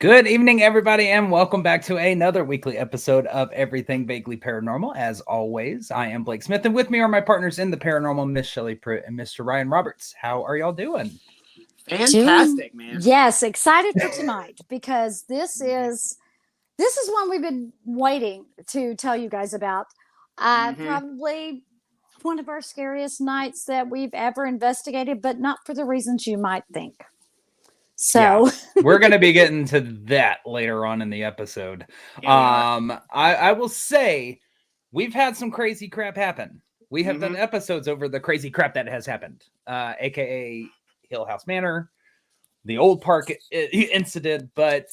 Good evening, everybody, and welcome back to another weekly episode of Everything Vaguely Paranormal. As always, I am Blake Smith, and with me are my partners in the paranormal, Miss Shelley Pruitt and Mr. Ryan Roberts. How are y'all doing? Fantastic, man. Yes, excited for tonight because this is one we've been waiting to tell you guys about. Probably one of our scariest nights that we've ever investigated, but not for the reasons you might think. So we're going to be getting to that later on in the episode. I will say we've had some crazy crap happen. We have done episodes over the crazy crap that has happened, aka Hill House Manor, the old park incident, but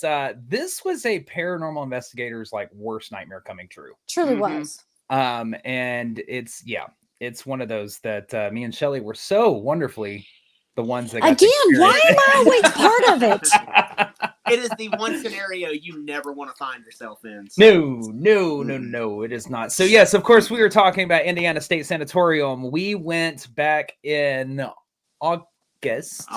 this was a paranormal investigator's worst nightmare coming true. Truly was. And it's one of those that me and Shelley were so wonderfully the ones that got why am I always part of it? It is the one scenario you never want to find yourself in. So. No, it is not. So yes, of course, we were talking about Indiana State Sanatorium. We went back in August.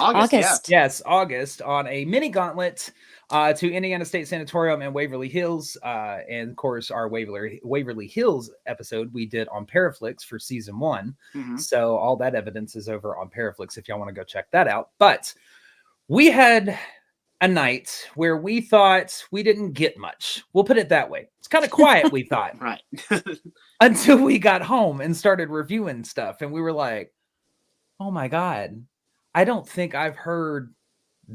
Yes, August on a mini gauntlet to Indiana State Sanatorium and Waverly Hills. And of course, our Waverly Hills episode we did on Paraflix for season 1. So all that evidence is over on Paraflix if y'all want to go check that out. But we had a night where we thought we didn't get much. We'll put it that way. It's kind of quiet, we thought. Right. Until we got home and started reviewing stuff. And we were like, oh my God. I don't think I've heard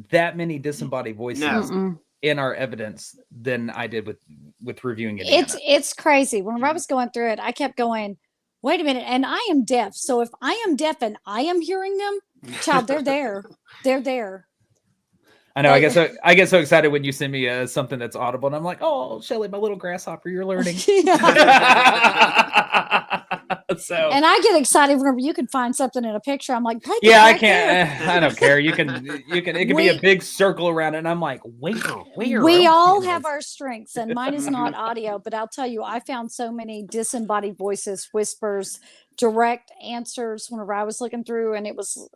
that many disembodied voices in our evidence than I did with reviewing it. It's crazy. Whenever I was going through it, I kept going, wait a minute. And I am deaf. So if I am deaf and I am hearing them, child, they're there. They're there. I know. I get so excited when you send me something that's audible, and I'm like, "Oh, Shelley, my little grasshopper, you're learning." So, and I get excited whenever you can find something in a picture. I'm like, I can't. I don't care. You can. It can be a big circle around it, and I'm like, where? We all have our strengths, and mine is not audio. But I'll tell you, I found so many disembodied voices, whispers, direct answers whenever I was looking through, and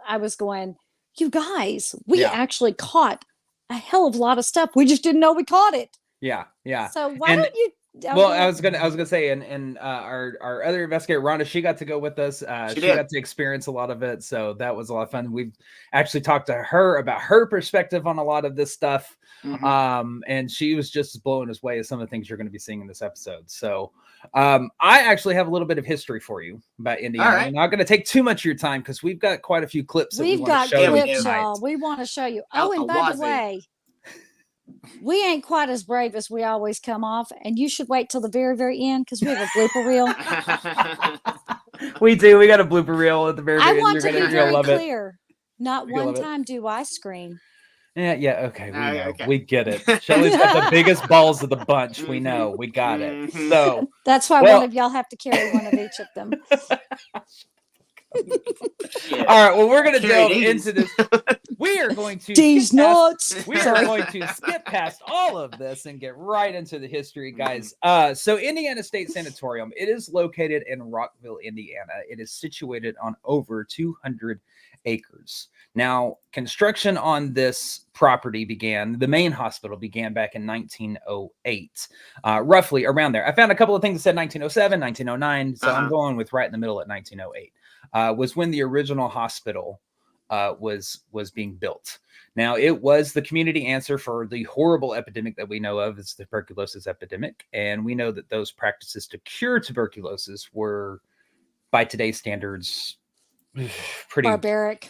I was going, you guys, we actually caught a hell of a lot of stuff. We just didn't know we caught it. Yeah. So why don't you? Well, I was gonna say, and our other investigator, Rhonda, she got to go with us. She got to experience a lot of it, so that was a lot of fun. We've actually talked to her about her perspective on a lot of this stuff, and she was just as blown away as some of the things you're going to be seeing in this episode. So, I actually have a little bit of history for you about Indiana. Right. I'm not going to take too much of your time because we've got quite a few clips. We've got clips, y'all. We want to show you. Oh, and by the way, we ain't quite as brave as we always come off, and you should wait till the very, very end because we have a blooper reel. We do. We got a blooper reel at the very end. I want to be very clear. Not one time do I scream. Yeah. Okay. We get it. Shelley's got the biggest balls of the bunch. We know. We got it. So that's why one of y'all have to carry one of each of them. All right. Well, we're going to delve into this. We are going to skip past all of this and get right into the history, guys. So Indiana State Sanatorium, it is located in Rockville, Indiana. It is situated on over 200 acres. Now, construction on this property the main hospital began back in 1908, roughly around there. I found a couple of things that said 1907, 1909, so I'm going with right in the middle at 1908. Was when the original hospital was being built. Now, it was the community answer for the horrible epidemic that we know of as the tuberculosis epidemic. And we know that those practices to cure tuberculosis were, by today's standards, pretty barbaric.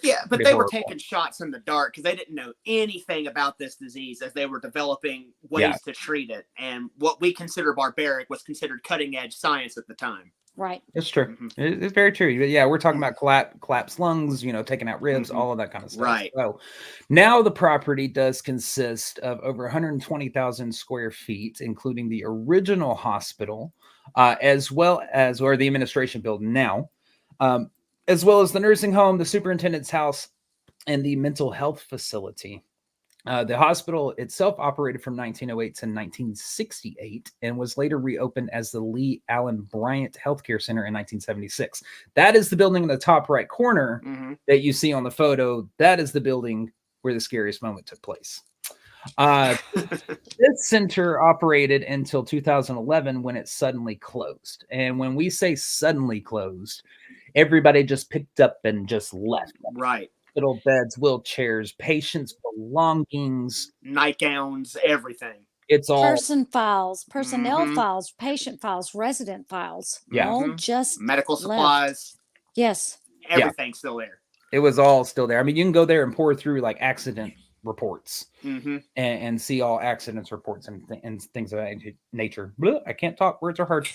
Yeah, but they were taking shots in the dark because they didn't know anything about this disease as they were developing ways to treat it. And what we consider barbaric was considered cutting edge science at the time. Right. It's true. It's very true. Yeah, we're talking about collapsed lungs, taking out ribs, all of that kind of stuff. Right. So now the property does consist of over 120,000 square feet, including the original hospital, as well as, or the administration building now, as well as the nursing home, the superintendent's house, and the mental health facility. The hospital itself operated from 1908 to 1968 and was later reopened as the Lee Allen Bryant Healthcare Center in 1976. That is the building in the top right corner that you see on the photo. That is the building where the scariest moment took place. This center operated until 2011 when it suddenly closed. And when we say suddenly closed, everybody just picked up and just left. Right. Hospital beds, wheelchairs, patients' belongings, nightgowns, everything. It's all Person files, personnel Mhm. files, patient files, resident files. Yeah. All Mhm. just medical left. supplies, Yes. everything's still there. it was all still there. I mean, you can go there and pour through like accident reports Mm-hmm. and see all accidents reports and things of that nature. Blah, I can't talk. Words are hard.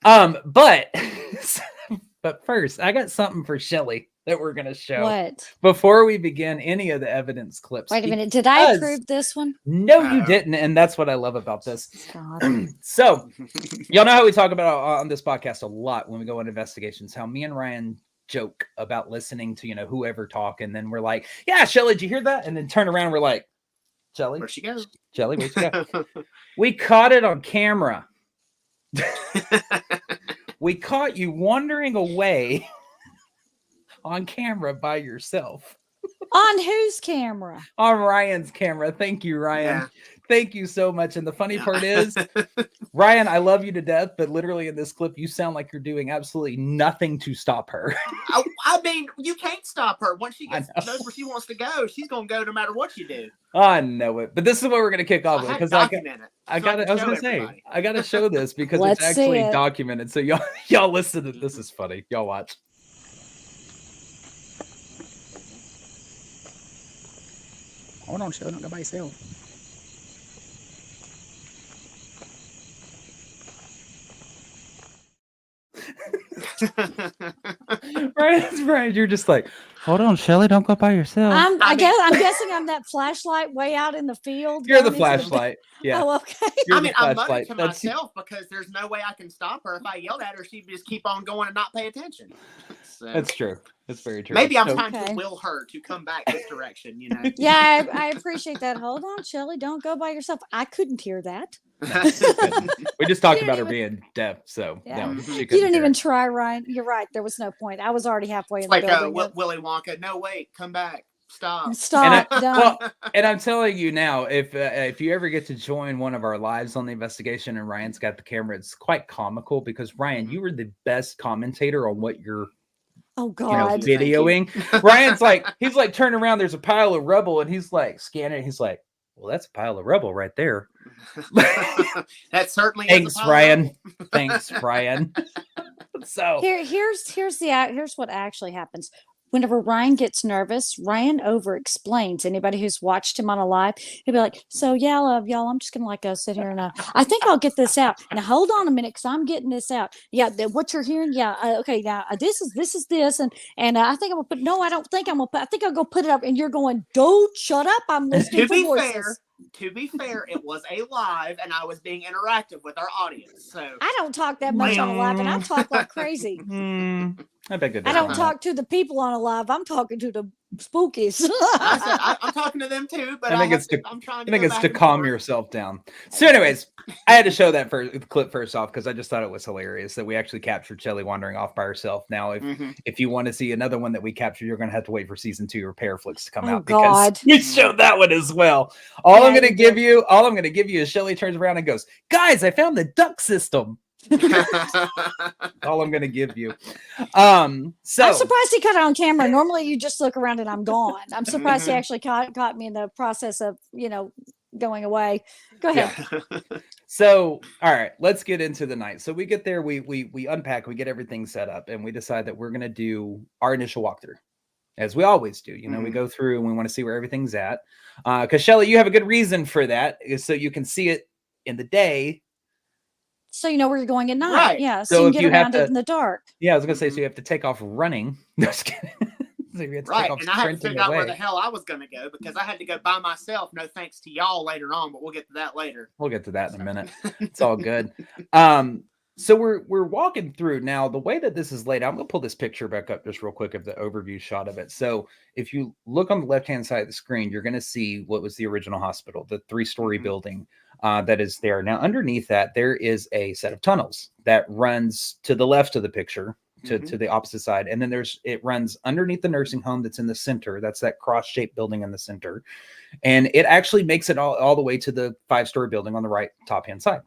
But but first, I got something for Shelly that we're gonna show What? before we begin any of the evidence clips. Wait a minute. Did I because- approve this one? No, you Uh-oh. didn't, and that's what I love about this. God. So, y'all know how we talk about on this podcast a lot when we go on investigations, how me and Ryan joke about listening to, whoever talk, and then we're like, yeah, Shelly, did you hear that? And then turn around, we're like, Shelly, Where'd she go? Shelly, where'd she go? We caught it on camera. We caught you wandering away on camera by yourself. On whose camera? On Ryan's camera. Thank you, Ryan. Yeah. Thank you so much. And the funny Yeah. part is, Ryan, I love you to death, but literally in this clip, you sound like you're doing absolutely nothing to stop her. I mean, you can't stop her. Once she I knows where she wants to go, she's gonna go no matter what you do. I know it. But this is what we're going to kick off with because I was going to say, I got to show this because Let's it's see actually it. documented. So y'all listen to this. Is funny. Y'all watch. Hold on, Shelly, don't go by yourself. Right. You're just like, hold on, Shelly, don't go by yourself. I'm guessing I'm that flashlight way out in the field. You're the going into flashlight. Yeah. Oh, okay. You're I the mean, I'm moaning flashlight. to That's- myself because there's no way I can stop her. If I yelled at her, she'd just keep on going and not pay attention. So, That's true. That's very true. maybe I'm So- trying Okay. to will her to come back this direction, Yeah, I appreciate that. Hold on, Shelly, don't go by yourself. I couldn't hear that. we just talked You about her didn't being deaf, so Yeah. no, You she You couldn't didn't hear even it. try, Ryan. You're right. There was no point. I was already halfway in It's like the building. Willy Wonka. No, wait, come back. Stop. Stop. And done. Well, and I'm telling you now, if you ever get to join one of our lives on the investigation and Ryan's got the camera, it's quite comical because Ryan, you were the best commentator on what you're Oh you. God. videoing. Ryan's like, he's like turning around, there's a pile of rubble, and he's like scanning it. He's like, well, that's a pile of rubble right there. That certainly is a Thanks, pile of Ryan. rubble. Thanks, Ryan. So Here's what actually happens. Whenever Ryan gets nervous, Ryan over explains. Anybody who's watched him on a live, he'll be like, "So yeah, love y'all. I'm just gonna go sit here and I think I'll get this out. Now hold on a minute, because I'm getting this out. Yeah, what you're hearing. Yeah, okay. Now this is this, and I think I'm gonna put. No, I don't think I'm gonna put. I think I'll go put it up. And you're going, don't shut up. I'm listening To for be voices. to be fair, it was a live, and I was being interactive with our audience. So I don't talk that much on a live, and I talk like crazy. I beg to I differ don't on talk to the people on a live. I'm talking to the spookies. I said I'm talking to them too, but I think it's I'm trying I to. think go it's back to and calm forth. yourself down. So, anyways, I had to show that clip first off because I just thought it was hilarious that we actually captured Shelly wandering off by herself. Now, if you want to see another one that we captured, you're going to have to wait for season 2 or Paraflix to come Oh, out because God. we showed that one as well. All Yeah, I'm going to you give did. you, all I'm going to give you is Shelly turns around and goes, "Guys, I found the duct system." All I'm going to give you. So I'm surprised he caught it on camera. Normally, you just look around and I'm gone. I'm surprised he Mhm. actually caught me in the process of going away. Go ahead. Yeah. So, all right, let's get into the night. So we get there, we unpack, we get everything set up, and we decide that we're gonna do our initial walkthrough, as we always do. We Mhm. go through and we want to see where everything's at. Because Shelly, you have a good reason for that, is so you can see it in the day. So you know where you're going at night. Right. Yeah. So So you if can you get have around to- it in the dark. Yeah, I was gonna say, so Mhm. you have to take off running. No, just kidding. So you have to Right, take off and I had to sprinting figure out where away. the hell I was going to go because I had to go by myself. No thanks to y'all later on, but we'll get to that later. We'll get to that in a minute. It's all good. So we're walking through now. The way that this is laid out, I'm gonna pull this picture back up just real quick of the overview shot of it. So if you look on the left-hand side of the screen, you're gonna see what was the original hospital, the 3-story Mhm. building that is there. Now underneath that, there is a set of tunnels that runs to the left of the picture to the opposite side. And then it runs underneath the nursing home that's in the center. That's that cross-shaped building in the center. And it actually makes it all the way to the 5-story building on the right top-hand side.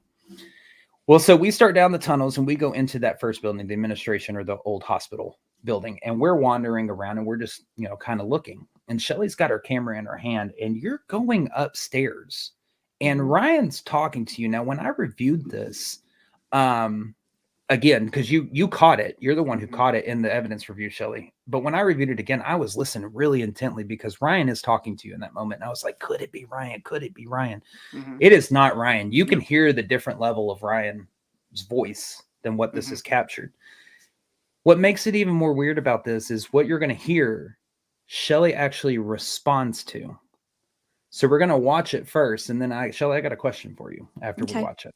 Well, so we start down the tunnels and we go into that first building, the administration or the old hospital building. And we're wandering around and we're just, kind of looking. And Shelly's got her camera in her hand and you're going upstairs. And Ryan's talking to you. Now, when I reviewed this, again, because you caught it. You're the one who caught it in the evidence review, Shelly. But when I reviewed it again, I was listening really intently because Ryan is talking to you in that moment. And I was like, could it be Ryan? Could it be Ryan? It is not Ryan. You can hear the different level of Ryan's voice than what this is captured. What makes it even more weird about this is what you're going to hear, Shelly actually responds to. So we're going to watch it first. And then Shelly, I got a question for you after we watch it.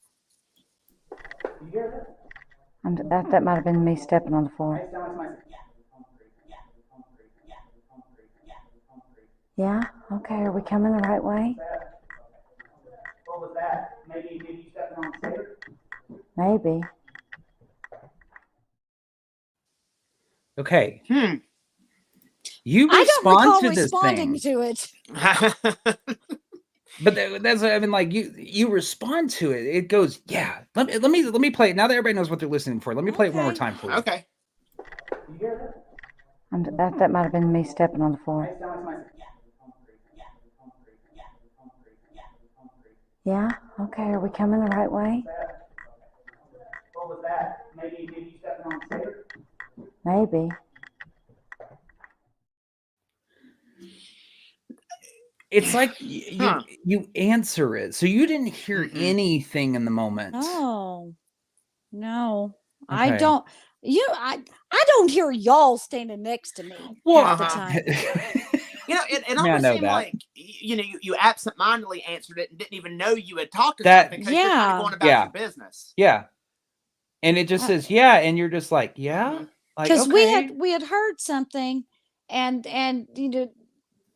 You hear that? That might have been me stepping on the floor. Yeah? Okay, are we coming the right way? What was that? Maybe you stepping on the stairs? Maybe. Okay. You I don't recall respond to this responding thing. to it. But that's, I mean, like you respond to it. It goes, yeah. Let me play it now that everybody knows what they're listening for. Let me play it one more time for you. Okay. You hear that? That might have been me stepping on the floor. Yeah? Okay, are we coming the right way? What was that? Maybe you stepping on the stairs? Maybe. It's like you answer it. So you didn't hear anything in the moment. Oh, no. Okay. I don't. I don't hear y'all standing next to me half the time. It almost seemed like you absentmindedly answered it and didn't even know you had talked to something because you're kind of going about your business. Yeah. And it just says, yeah, and you're just like, yeah. Because we had heard something and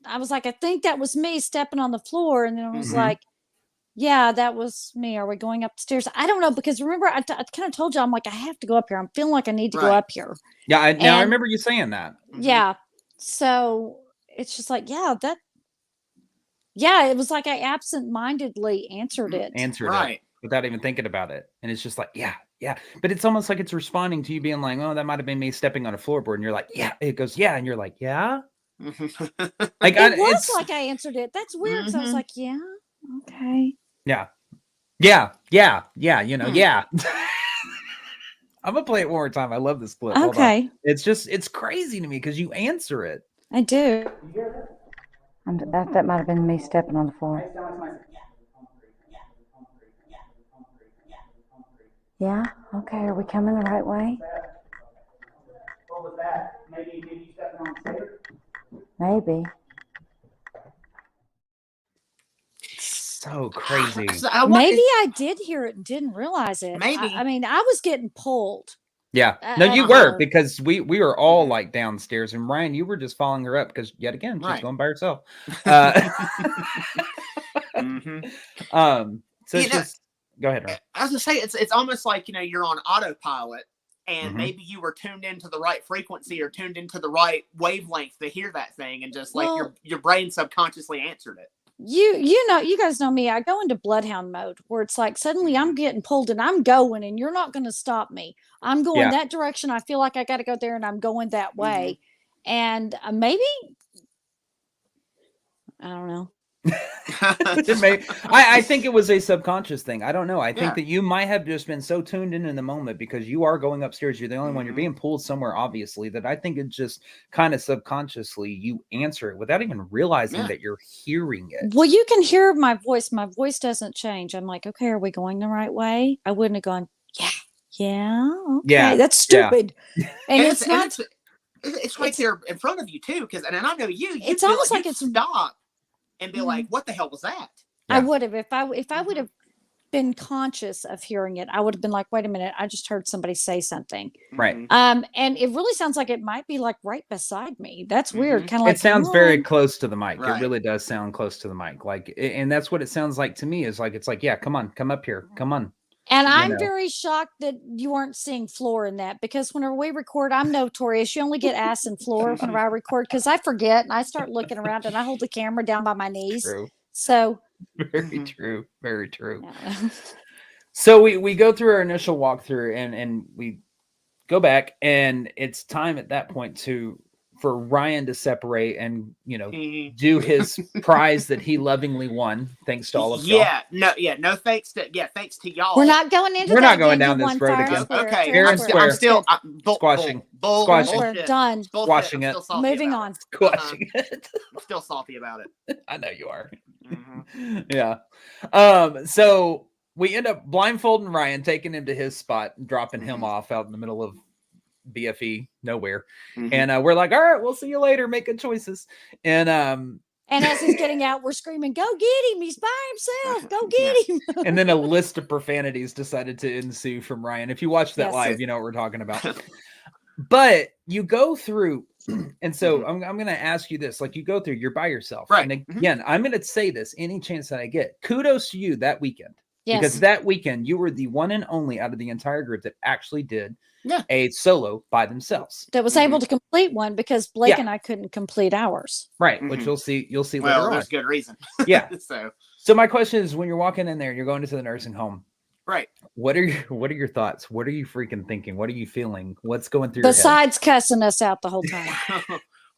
I was like, I think that was me stepping on the floor. And then I was like, yeah, that was me. Are we going upstairs? I don't know. Because remember, I kind of told you, I'm like, I have to go up here. I'm feeling like I need to go up here. Yeah. I remember you saying that. Yeah. So it's just like, it was like I absent-mindedly answered it. It without even thinking about it. And it's just like, yeah. But it's almost like it's responding to you being like, oh, that might have been me stepping on a floorboard. And you're like, yeah. It goes, yeah. And you're like, yeah. Like it was like I answered it. That's weird. So I was like, yeah, okay. Yeah. I'm gonna play it one more time. I love this clip. Okay. It's crazy to me because you answer it. I do. That might have been me stepping on the floor. Yeah? Okay, are we coming the right way? What was that? Maybe you stepping on the stairs? Maybe. So crazy. Maybe I did hear it and didn't realize it. Maybe. I mean, I was getting pulled. Yeah. No, you were, because we were all like downstairs, and Ryan, you were just following her up because yet again she's going by herself. So it's just go ahead, Ryan. I was gonna say it's almost like you're on autopilot, and maybe you were tuned into the right frequency or tuned into the right wavelength to hear that thing, and just like your brain subconsciously answered it. You guys know me. I go into bloodhound mode where it's like suddenly I'm getting pulled and I'm going, and you're not going to stop me. I'm going that direction. I feel like I got to go there, and I'm going that way. And maybe I don't know. I think it was a subconscious thing. I don't know. I think that you might have just been so tuned in the moment because you are going upstairs. You're the only one. You're being pulled somewhere, obviously, that I think it's just kind of subconsciously you answer it without even realizing that you're hearing it. Well, you can hear my voice. My voice doesn't change. I'm like, okay, are we going the right way? I wouldn't have gone, okay. That's stupid. And it's not. It's right there in front of you too, because and I know you. It's almost like it's stop. And be like, what the hell was that? I would have if I would have been conscious of hearing it. I would have been like, wait a minute, I just heard somebody say something. Right. And it really sounds like it might be like right beside me. That's weird. Kind of like it sounds very close to the mic. Right. It really does sound close to the mic. Like, and that's what it sounds like to me. Is like it's like, yeah, come on, come up here, come on. And You I'm know. very shocked that you weren't seeing floor in that, because whenever we record, I'm notorious. You only get ass and floor whenever I record, because I forget and I start looking around and I hold the camera down by my knees. True. So Very true. Very true. yeah. So we go through our initial walkthrough and we go back, and it's time at that point for Ryan to separate and do his prize that he lovingly won, thanks to all of y'all. No thanks to y'all. We're not going into We're that not going again. down You this won road fair again. and square, Okay, fair Fair and and square. square. I'm still Squashing. Squashing. bullshit. Done. Bullshit. Squashing I'm it. still salty Moving about on. it. Squashing it. I'm still salty about it. I know you are. Mhm. Yeah. So we end up blindfolding Ryan, taking him to his spot, and dropping him off out in the middle of BFE nowhere. And we're like, all right, we'll see you later. Make good choices. And as he's getting out, we're screaming, "Go get him! He's by himself! Go get him!" and then a list of profanities decided to ensue from Ryan. If you watch that Yes. live, you know what we're talking about. But you go through, and so I'm going to ask you this: like, you go through, you're by yourself, Right. And again, I'm going to say this any chance that I get. Kudos to you that weekend. Yes. Because that weekend, you were the one and only out of the entire group that actually did Yeah. a solo by themselves. That was able to complete one, because Blake Yeah. and I couldn't complete ours. Right. Which you'll see Well, later on. there's good reason. Yeah. So, my question is, when you're walking in there, you're going into the nursing home. right. What are your thoughts? What are you freaking thinking? What are you feeling? What's going through your head? Besides cussing us out the whole time.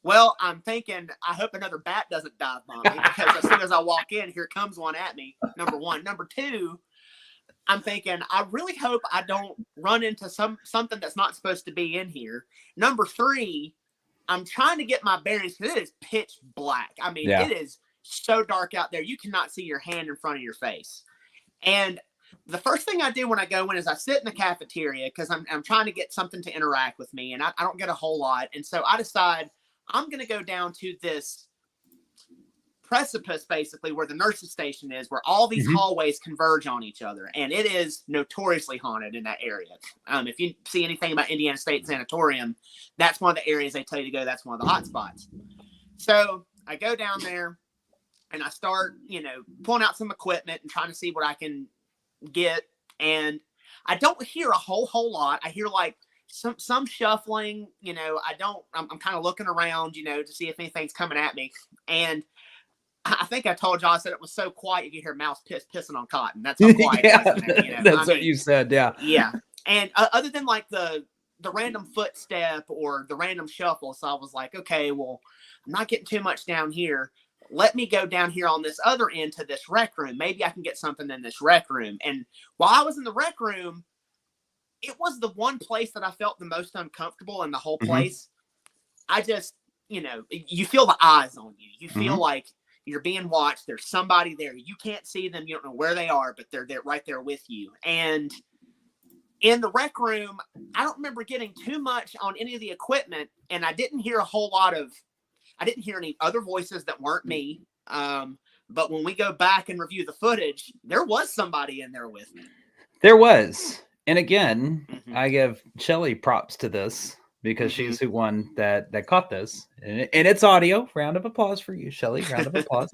Well, I'm thinking, I hope another bat doesn't dive bomb me, because as soon as I walk in, here comes one at me. Number one. Number two, I'm thinking, I really hope I don't run into something that's not supposed to be in here. Number three, I'm trying to get my bearings, because it is pitch black. I mean, It is so dark out there. You cannot see your hand in front of your face. And the first thing I do when I go in is I sit in the cafeteria, because I'm trying to get something to interact with me, and I don't get a whole lot. And so I decide I'm going to go down to this precipice, basically, where the nurse's station is, where all these hallways converge on each other. And it is notoriously haunted in that area. If you see anything about Indiana State Sanatorium, that's one of the areas they tell you to go. That's one of the hot spots. So I go down there and I start, pulling out some equipment and trying to see what I can get. And I don't hear a whole lot. I hear like some shuffling, I'm kind of looking around, to see if anything's coming at me. And I think I told y'all, I said it was so quiet you could hear mouse pissing on cotton. That's how quiet it was in there, That's what you said, yeah. Yeah. And other than like the random footstep or the random shuffle, so I was like, okay, well, I'm not getting too much down here. Let me go down here on this other end to this rec room. Maybe I can get something in this rec room. And while I was in the rec room, it was the one place that I felt the most uncomfortable in the whole place. I just, you feel the eyes on you. You feel like you're being watched. There's somebody there. You can't see them. You don't know where they are, but they're right there with you. And in the rec room, I don't remember getting too much on any of the equipment, and I didn't hear any other voices that weren't me. But when we go back and review the footage, there was somebody in there with me. There was. And again, I give Shelly props to this, because she's the one that caught this. And it's audio. Round of applause for you, Shelly. Round of applause.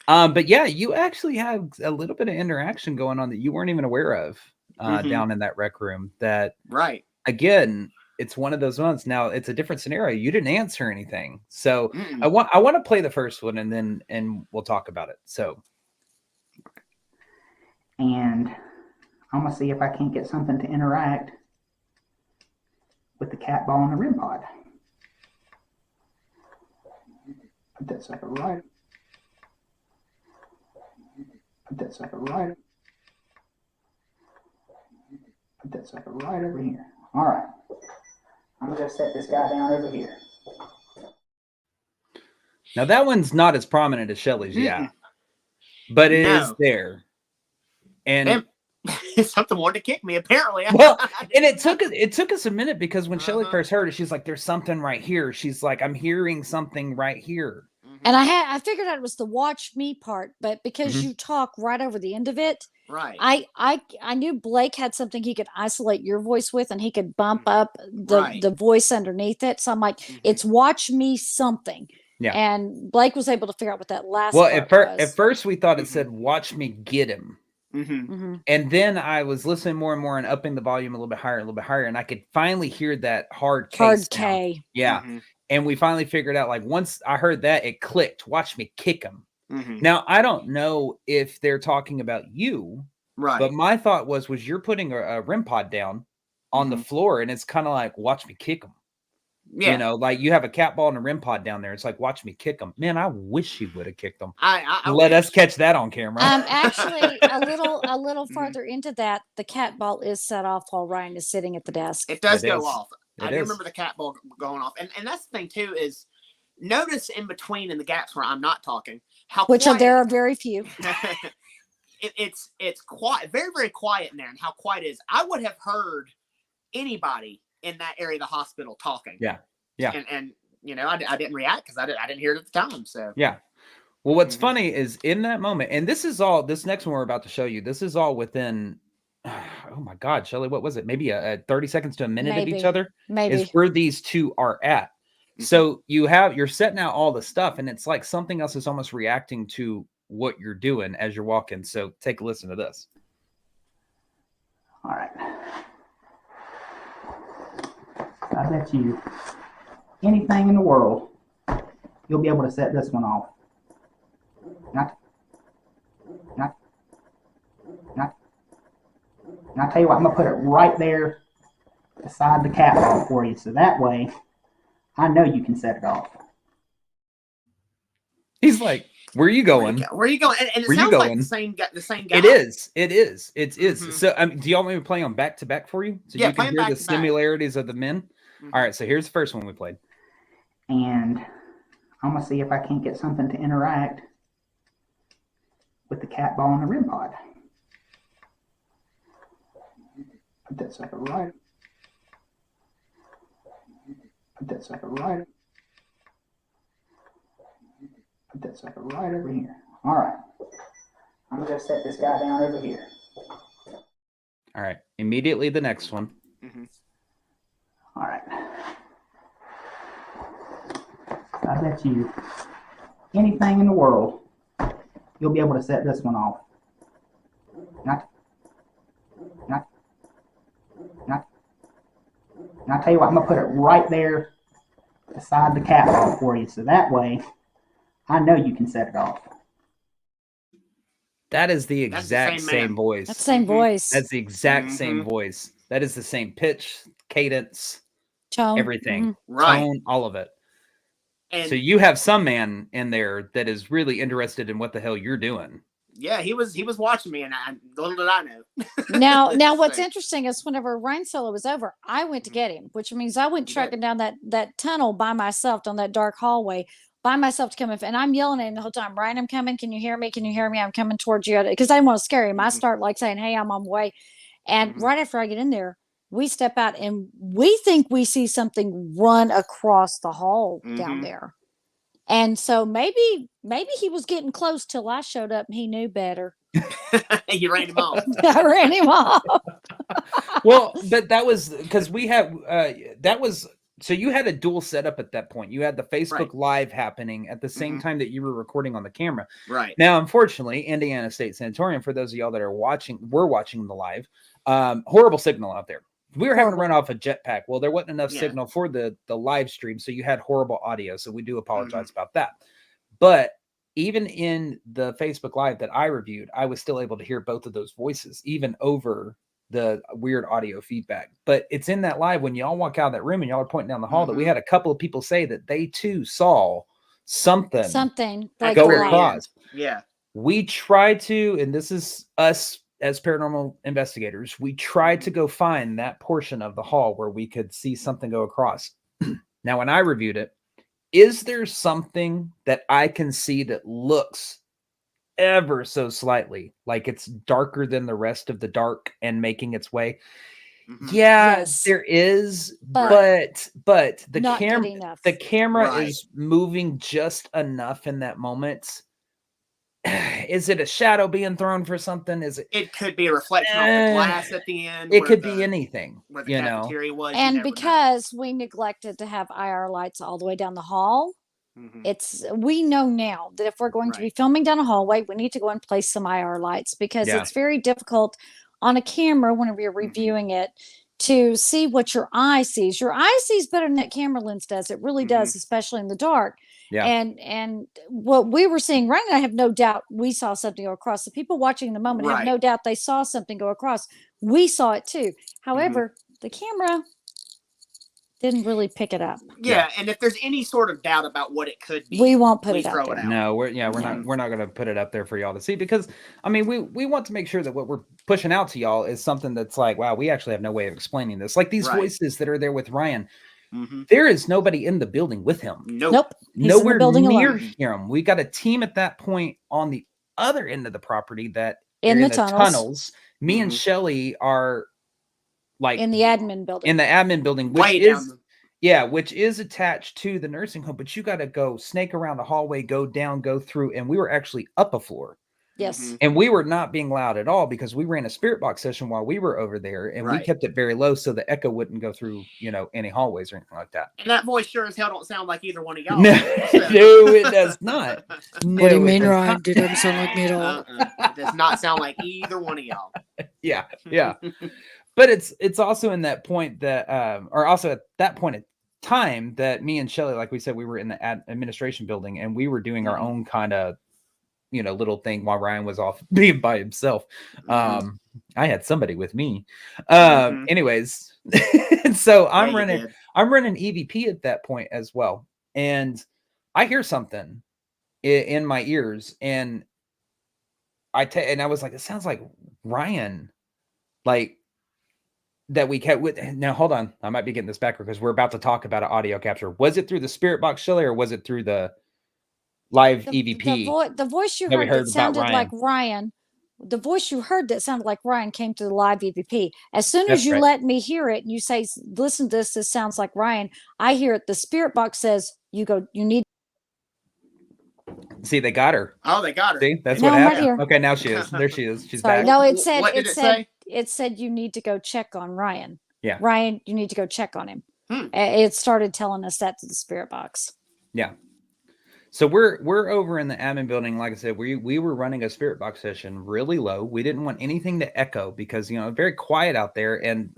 But yeah, you actually have a little bit of interaction going on that you weren't even aware of down in that rec room. That, right. Again, it's one of those ones. Now it's a different scenario. You didn't answer anything. So I want to play the first one, and we'll talk about it. So. And I'm going to see if I can't get something to interact with the cat ball in the REM pod. Put that sucker right. Put that sucker right. Put that sucker right over here. All right. I'm going to set this guy down over here. Now that one's not as prominent as Shelly's, but it is there. And something wanted to kick me, apparently. Well, and it took us a minute, because when Shelly first heard it, she's like, "There's something right here." She's like, "I'm hearing something right here." And I figured out it was the watch me part, but because you talk right over the end of it, right? I knew Blake had something he could isolate your voice with, and he could bump up the voice underneath it. So I'm like, it's watch me something. Yeah. And Blake was able to figure out what that last Well, part was. at first we thought it said "watch me get him." And then I was listening more and more and upping the volume a little bit higher, and I could finally hear that hard Hard sound. K. Yeah. And we finally figured out, like, once I heard that, it clicked. Watch me kick him. Now, I don't know if they're talking about you, Right. but my thought was you're putting a REM pod down on the floor, and it's kind of like, watch me kick him. Yeah. You know, like you have a cat ball and a REM pod down there. It's like, watch me kick them. Man, I wish you would have kicked them. I Let us catch that on camera. Actually, a little farther into that, the cat ball is set off while Ryan is sitting at the desk. It does It go is. off. It I do is. remember the cat ball going off. And that's the thing too, is notice in between in the gaps where I'm not talking, how Which quiet, there are very few. it's quiet, very, very quiet in there, and how quiet it is. I would have heard anybody in that area of the hospital talking. Yeah. Yeah. And you know, I didn't react because I didn't hear it at the time. So yeah. Well, what's funny is in that moment, and this next one we're about to show you, this is all within, oh my God, Shelley, what was it? Maybe a 30 seconds to a minute of each other is where these two are at. So you're setting out all the stuff, and it's like something else is almost reacting to what you're doing as you're walking. So take a listen to this. All right. I bet you anything in the world, you'll be able to set this one off. And I'll tell you what, I'm going to put it right there beside the cat ball for you. So that way, I know you can set it off. He's like, where are you going? Where are you going? And it Where you sounds like going? the same guy. It is. So do y'all want me to play on back to back for you? So Yeah, you can hear the similarities of the men? All right, so here's the first one we played. And I'm going to see if I can't get something to interact with the cat ball and the REM pod. Put that sucker right. Put that sucker right. Put that sucker right over here. All right. I'm going to go set this guy down over here. All right. Immediately the next one. All right. I bet you anything in the world, you'll be able to set this one off. And I'll tell you what, I'm going to put it right there beside the cat ball for you. So that way, I know you can set it off. That is the exact same voice. That's the same voice. That's the exact same voice. That is the same pitch, cadence, tone, everything. Right. Tone, all of it. And so you have some man in there that is really interested in what the hell you're doing. Yeah, he was watching me, and little did I know. Now what's interesting is whenever Ryan Solo was over, I went to get him, which means I went tracking down that tunnel by myself, down that dark hallway by myself to come in, and I'm yelling at him the whole time, Ryan, I'm coming. Can you hear me? Can you hear me? I'm coming towards you, because I didn't want to scare him. I start like saying, hey, I'm on the way. And right after I get in there, we step out and we think we see something run across the hall down there. And so maybe he was getting close till I showed up and he knew better. You ran him off. I ran him off. Well, but that was because we have so you had a dual setup at that point. You had the Facebook Live happening at the same time that you were recording on the camera. Right. Now, unfortunately, Indiana State Sanatorium, for those of y'all that are watching the live, horrible signal out there. We were having to run off a jetpack. Well, there wasn't enough signal for the live stream, so you had horrible audio. So we do apologize about that. But even in the Facebook Live that I reviewed, I was still able to hear both of those voices, even over the weird audio feedback. But it's in that live when y'all walk out of that room and y'all are pointing down the hall that we had a couple of people say that they too saw something go across. Yeah. We try to, and this is us as paranormal investigators, we tried to go find that portion of the hall where we could see something go across. Now, when I reviewed it, is there something that I can see that looks ever so slightly like it's darker than the rest of the dark and making its way? Yes, there is, but the camera is moving just enough in that moment. Is it a shadow being thrown for something? It could be a reflection off the glass at the end. It could be anything. Where the cafeteria was. And because we neglected to have IR lights all the way down the hall, We know now that if we're going to be filming down a hallway, we need to go and place some IR lights, because it's very difficult on a camera whenever you're reviewing it to see what your eye sees. Your eye sees better than that camera lens does. It really does, especially in the dark. Yeah. And what we were seeing, Ryan and I have no doubt we saw something go across. The people watching in the moment have no doubt they saw something go across. We saw it too. However, the camera didn't really pick it up. Yeah, and if there's any sort of doubt about what it could be, we won't put it up there. No, we're not going to put it up there for y'all to see, because I mean, we want to make sure that what we're pushing out to y'all is something that's like, wow, we actually have no way of explaining this. Like these voices that are there with Ryan. There is nobody in the building with him. Nope. Nowhere near him. We got a team at that point on the other end of the property that in the tunnels. Me and Shelly are like in the admin building. In the admin building, which is attached to the nursing home, but you got to go snake around the hallway, go down, go through, and we were actually up a floor. Yes. And we were not being loud at all, because we ran a spirit box session while we were over there, and we kept it very low so the echo wouldn't go through, any hallways or anything like that. And that voice sure as hell don't sound like either one of y'all. No, it does not. What do you mean, Ryan? It doesn't sound like me at all. It does not sound like either one of y'all. Yeah. But it's also in that point that, or also at that point in time that me and Shelly, like we said, we were in the administration building, and we were doing our own kind of, little thing while Ryan was off being by himself. I had somebody with me. Anyways, so I'm running EVP at that point as well. And I hear something in my ears, and I was like, it sounds like Ryan, like that we kept with. Now, hold on. I might be getting this backward, because we're about to talk about an audio capture. Was it through the spirit box, Shelly, or was it through the live EVP? The voice you heard that sounded like Ryan. The voice you heard that sounded like Ryan came through the live EVP. As soon as you let me hear it, and you say, listen to this sounds like Ryan, I hear it. The spirit box says, you need. See, they got her. Oh, they got her. See, that's what happened. Right, okay, now she is. There she is. She's back. No, it said you need to go check on Ryan. Yeah. Ryan, you need to go check on him. It started telling us that to the spirit box. Yeah. So we're over in the admin building. Like I said, we were running a spirit box session really low. We didn't want anything to echo, because very quiet out there, and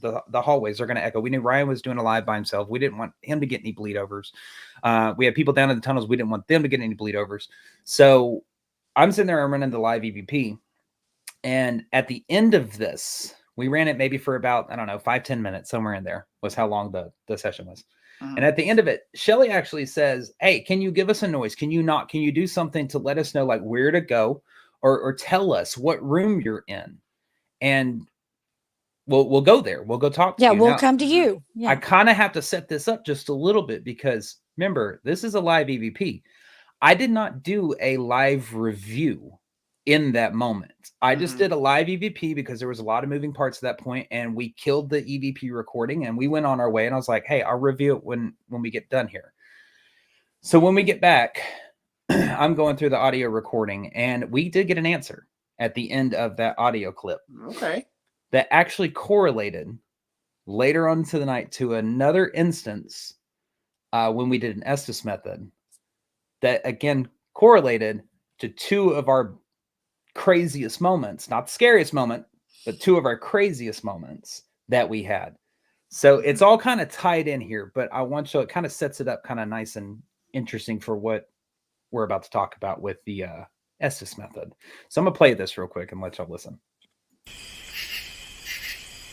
the hallways are going to echo. We knew Ryan was doing a live by himself. We didn't want him to get any bleed overs. We had people down in the tunnels. We didn't want them to get any bleed overs. So I'm sitting there, I'm running the live EVP, and at the end of this, we ran it maybe for about, I don't know, 5-10 minutes, somewhere in there was how long the session was. And at the end of it, Shelly actually says, hey, can you give us a noise? Can you not? Can you do something to let us know like where to go, or tell us what room you're in? And we'll go there. We'll go talk to you. Yeah, we'll come to you. Yeah. I kind of have to set this up just a little bit, because remember, this is a live EVP. I did not do a live review in that moment. I just did a live EVP because there was a lot of moving parts at that point, and we killed the EVP recording and we went on our way, and I was like, hey, I'll review it when we get done here. So when we get back, I'm going through the audio recording, and we did get an answer at the end of that audio clip. Okay. That actually correlated later on into the night to another instance when we did an Estes method that again correlated to two of our craziest moments, not the scariest moment, but two of our craziest moments that we had. So it's all kind of tied in here, but I want you, it kind of sets it up kind of nice and interesting for what we're about to talk about with the Estes method. So I'm gonna play this real quick and let y'all listen.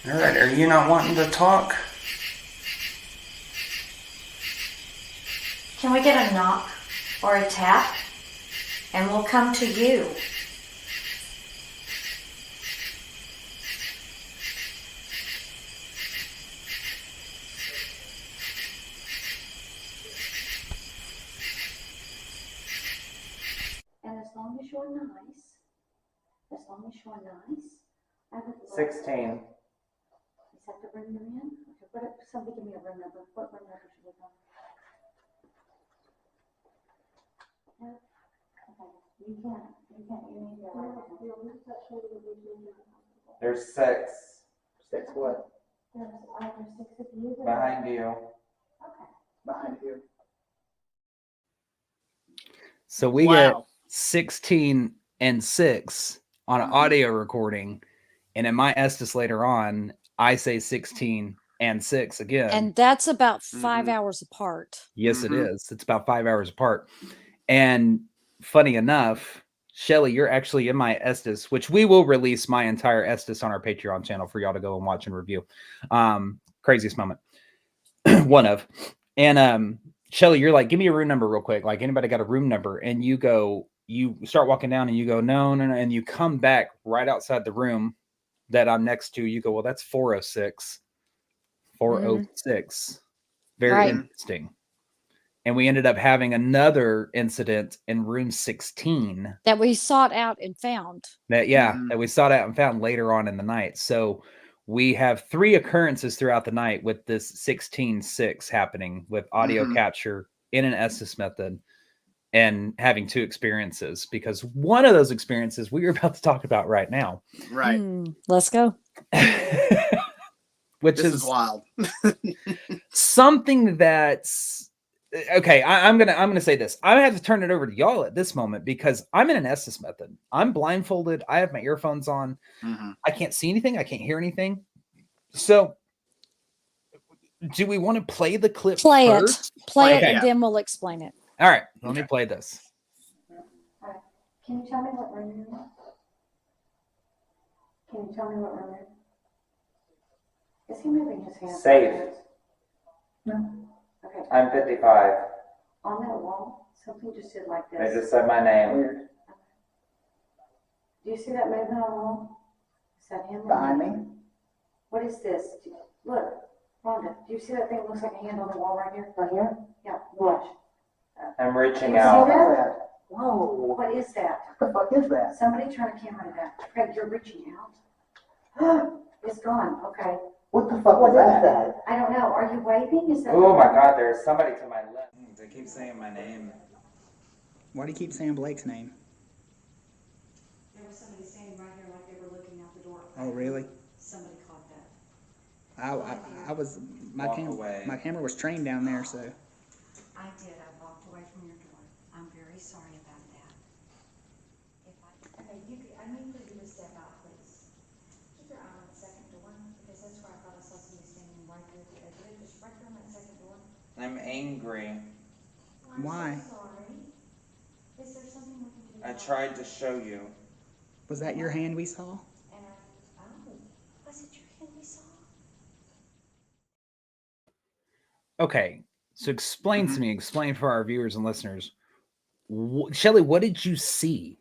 All right, are you not wanting to talk? Can we get a knock or a tap? And we'll come to you. And as long as you're nice, I would love 16. Is that the room you're in? Okay, somebody give me a room number. What room number should we go? No? Okay, you need to go. There's 6. 6 what? There's 6 of you. Behind you. Okay. Behind you. So we get Wow. 16 and 6 on an audio recording. And in my Estes later on, I say 16 and 6 again. And that's about 5 hours apart. Yes, it is. It's about 5 hours apart. And funny enough, Shelly, you're actually in my Estes, which we will release my entire Estes on our Patreon channel for y'all to go and watch and review. Craziest moment. One of. And Shelly, you're like, give me a room number real quick. Like, anybody got a room number? And you start walking down and you go, no. And you come back right outside the room that I'm next to. You go, well, that's 406. 406. Very interesting. And we ended up having another incident in room 16 that we sought out and found. That we sought out and found later on in the night. So we have 3 occurrences throughout the night with this 16-6 happening with audio capture in an Estes method and having 2 experiences, because one of those experiences we are about to talk about right now. Right. Let's go. Which this is wild. Something that's okay. I'm gonna say this. I have to turn it over to y'all at this moment because I'm in an Estes method. I'm blindfolded. I have my earphones on. I can't see anything. I can't hear anything. So, do we want to play the clip? Play first? it, and then we'll explain it. All right. Let me play this. All right. Can you tell me what room you're in? Can you tell me what room you're in? Is he moving his hand? Safe. No. Okay. I'm 55. On that wall, something just did like this. They just said my name. Weird. Do you see that movement on the wall? Is that him? Behind me? What is this? Look, Rhonda, do you see that thing that looks like a hand on the wall right here? Right here? Yeah, watch. I'm reaching You see out. that? Whoa, what is that? What the fuck is that? Somebody turn a camera to that. Craig, you're reaching out. It's gone, okay. What the fuck was that? I don't know, are you waving? Is that? Oh my God, there's somebody to my left. They keep saying my name. Why do you keep saying Blake's name? There was somebody standing right here like they were looking out the door. Oh, really? Somebody caught that. I was, my camera was trained down there, so. I did. I walked away from your door. I'm very sorry about that. I need for you to step out, please. Keep your eye on the second door, because that's where I thought I saw somebody standing right there at the edge of it. Just right there on that second door. I'm angry. Why? I'm so sorry. Is there something we can do? I tried to show you. Was that your hand we saw? Was it your hand we saw? Okay, so explain to me, explain for our viewers and listeners. Shelly, what did you see?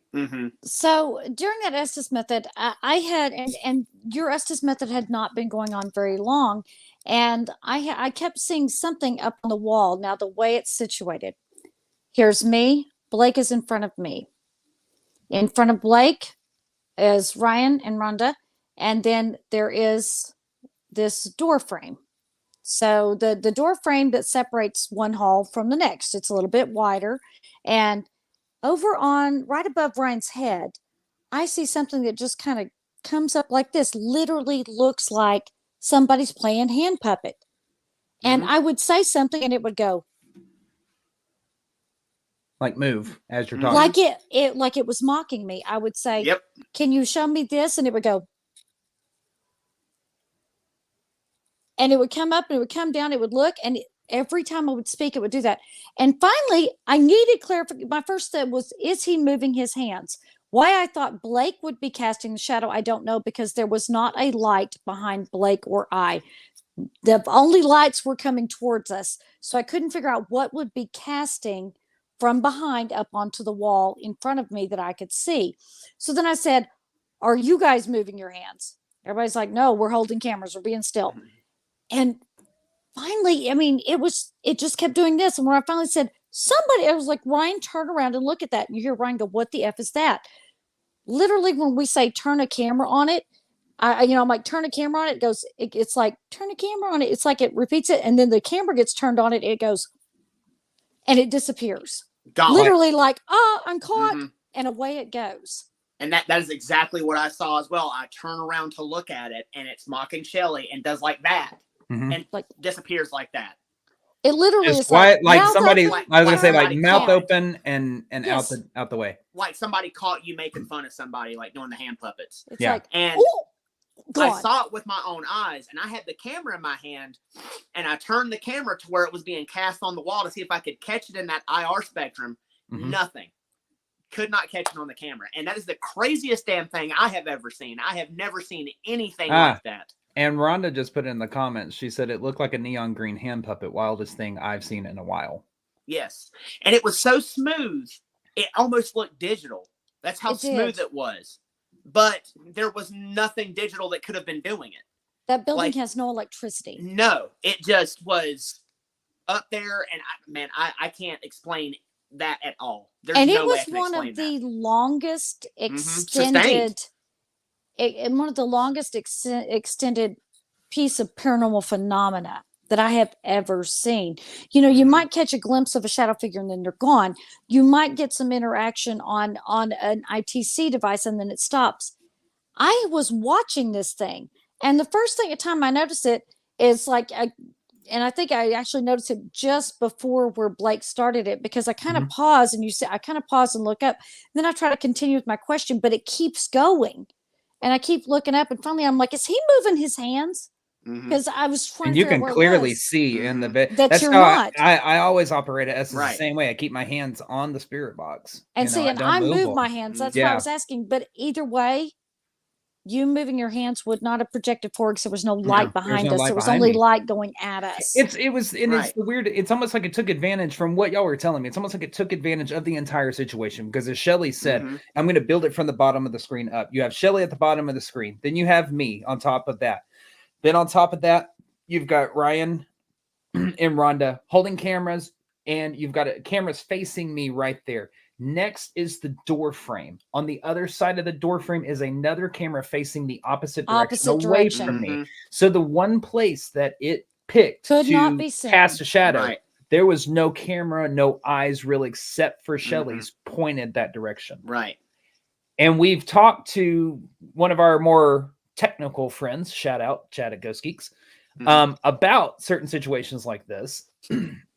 So during that Estes method, I had, and your Estes method had not been going on very long, and I kept seeing something up on the wall. Now the way it's situated, here's me. Blake is in front of me. In front of Blake is Ryan and Rhonda, and then there is this door frame. So the door frame that separates one hall from the next, it's a little bit wider, and over on right above Ryan's head, I see something that just kind of comes up like this, literally looks like somebody's playing hand puppet. And I would say something and it would go. Like move as you're talking. Like it was mocking me. I would say, Yep. Can you show me this? And it would go. And it would come up and it would come down. It would look. And every time I would speak, it would do that. And finally, I needed clarification. My first thought was, is he moving his hands? Why I thought Blake would be casting the shadow, I don't know, because there was not a light behind Blake or I. The only lights were coming towards us. So I couldn't figure out what would be casting from behind up onto the wall in front of me that I could see. So then I said, are you guys moving your hands? Everybody's like, no, we're holding cameras. We're being still. And finally, I mean, it just kept doing this. And when I finally said, I was like, Ryan, turn around and look at that. And you hear Ryan go, what the F is that? Literally, when we say turn a camera on it, I'm like, turn a camera on it. It goes, it's like, turn a camera on it. It's like it repeats it. And then the camera gets turned on it. It goes, and it disappears. Literally like, I'm caught. And away it goes. And that is exactly what I saw as well. I turn around to look at it and it's mocking Shelly and does like that. And like disappears like that. It literally Just is quiet, like mouth somebody. open, I was gonna say like somebody mouth caught. open and Yes. out the way. Like somebody caught you making fun of somebody, like doing the hand puppets. It's Yeah. like, And oh, I gone. saw it with my own eyes, and I had the camera in my hand, and I turned the camera to where it was being cast on the wall to see if I could catch it in that IR spectrum. Mhm. Nothing. Could not catch it on the camera. And that is the craziest damn thing I have ever seen. I have never seen anything like that. And Rhonda just put in the comments. She said it looked like a neon green hand puppet. Wildest thing I've seen in a while. Yes. And it was so smooth, it almost looked digital. That's how It smooth did. it was. But there was nothing digital that could have been doing it. That building Like- has no electricity. No, it just was up there. And I can't explain that at all. There's And no it way I was can one explain of that. the longest Sustained. extended, and one of the longest extended piece of paranormal phenomena that I have ever seen. You know, you Mhm. might catch a glimpse of a shadow figure and then they're gone. You might get some interaction on an ITC device and then it stops. I was watching this thing, and the first time I noticed it is like and I think I actually noticed it just before where Blake started it, because I kind of pause and I kind of pause and look up. Then I try to continue with my question, but it keeps going. And I keep looking up, and finally I'm like, is he moving his hands? Mhm. Because I was trying And to you figure out can where it clearly was. see in the Mhm. that's you're how not. I always operate it as the Right. same way. I keep my hands on the spirit box. And You know, see, and don't I move move them. my hands. That's why I Yeah. was asking. But either way, you moving your hands would not have projected forward because there was no light behind no us. light There was behind only me. light going at us. It's Right. the weird. It's almost like it took advantage from what y'all were telling me. It's almost like it took advantage of the entire situation because, as Shelly said, Mhm. I'm going to build it from the bottom of the screen up. You have Shelly at the bottom of the screen. Then you have me on top of that. Then on top of that, you've got Ryan and Rhonda holding cameras, and you've got cameras facing me right there. Next is the door frame. On the other side of the door frame is another camera facing the opposite direction away from me. Mhm. So the one place that it picked Could to not be seen. cast a shadow, Right. there was no camera, no eyes really, except for Mhm. Shelly's pointed that direction. Right. And we've talked to one of our more technical friends, shout out Chad at Ghost Geeks, Mhm. about certain situations like this,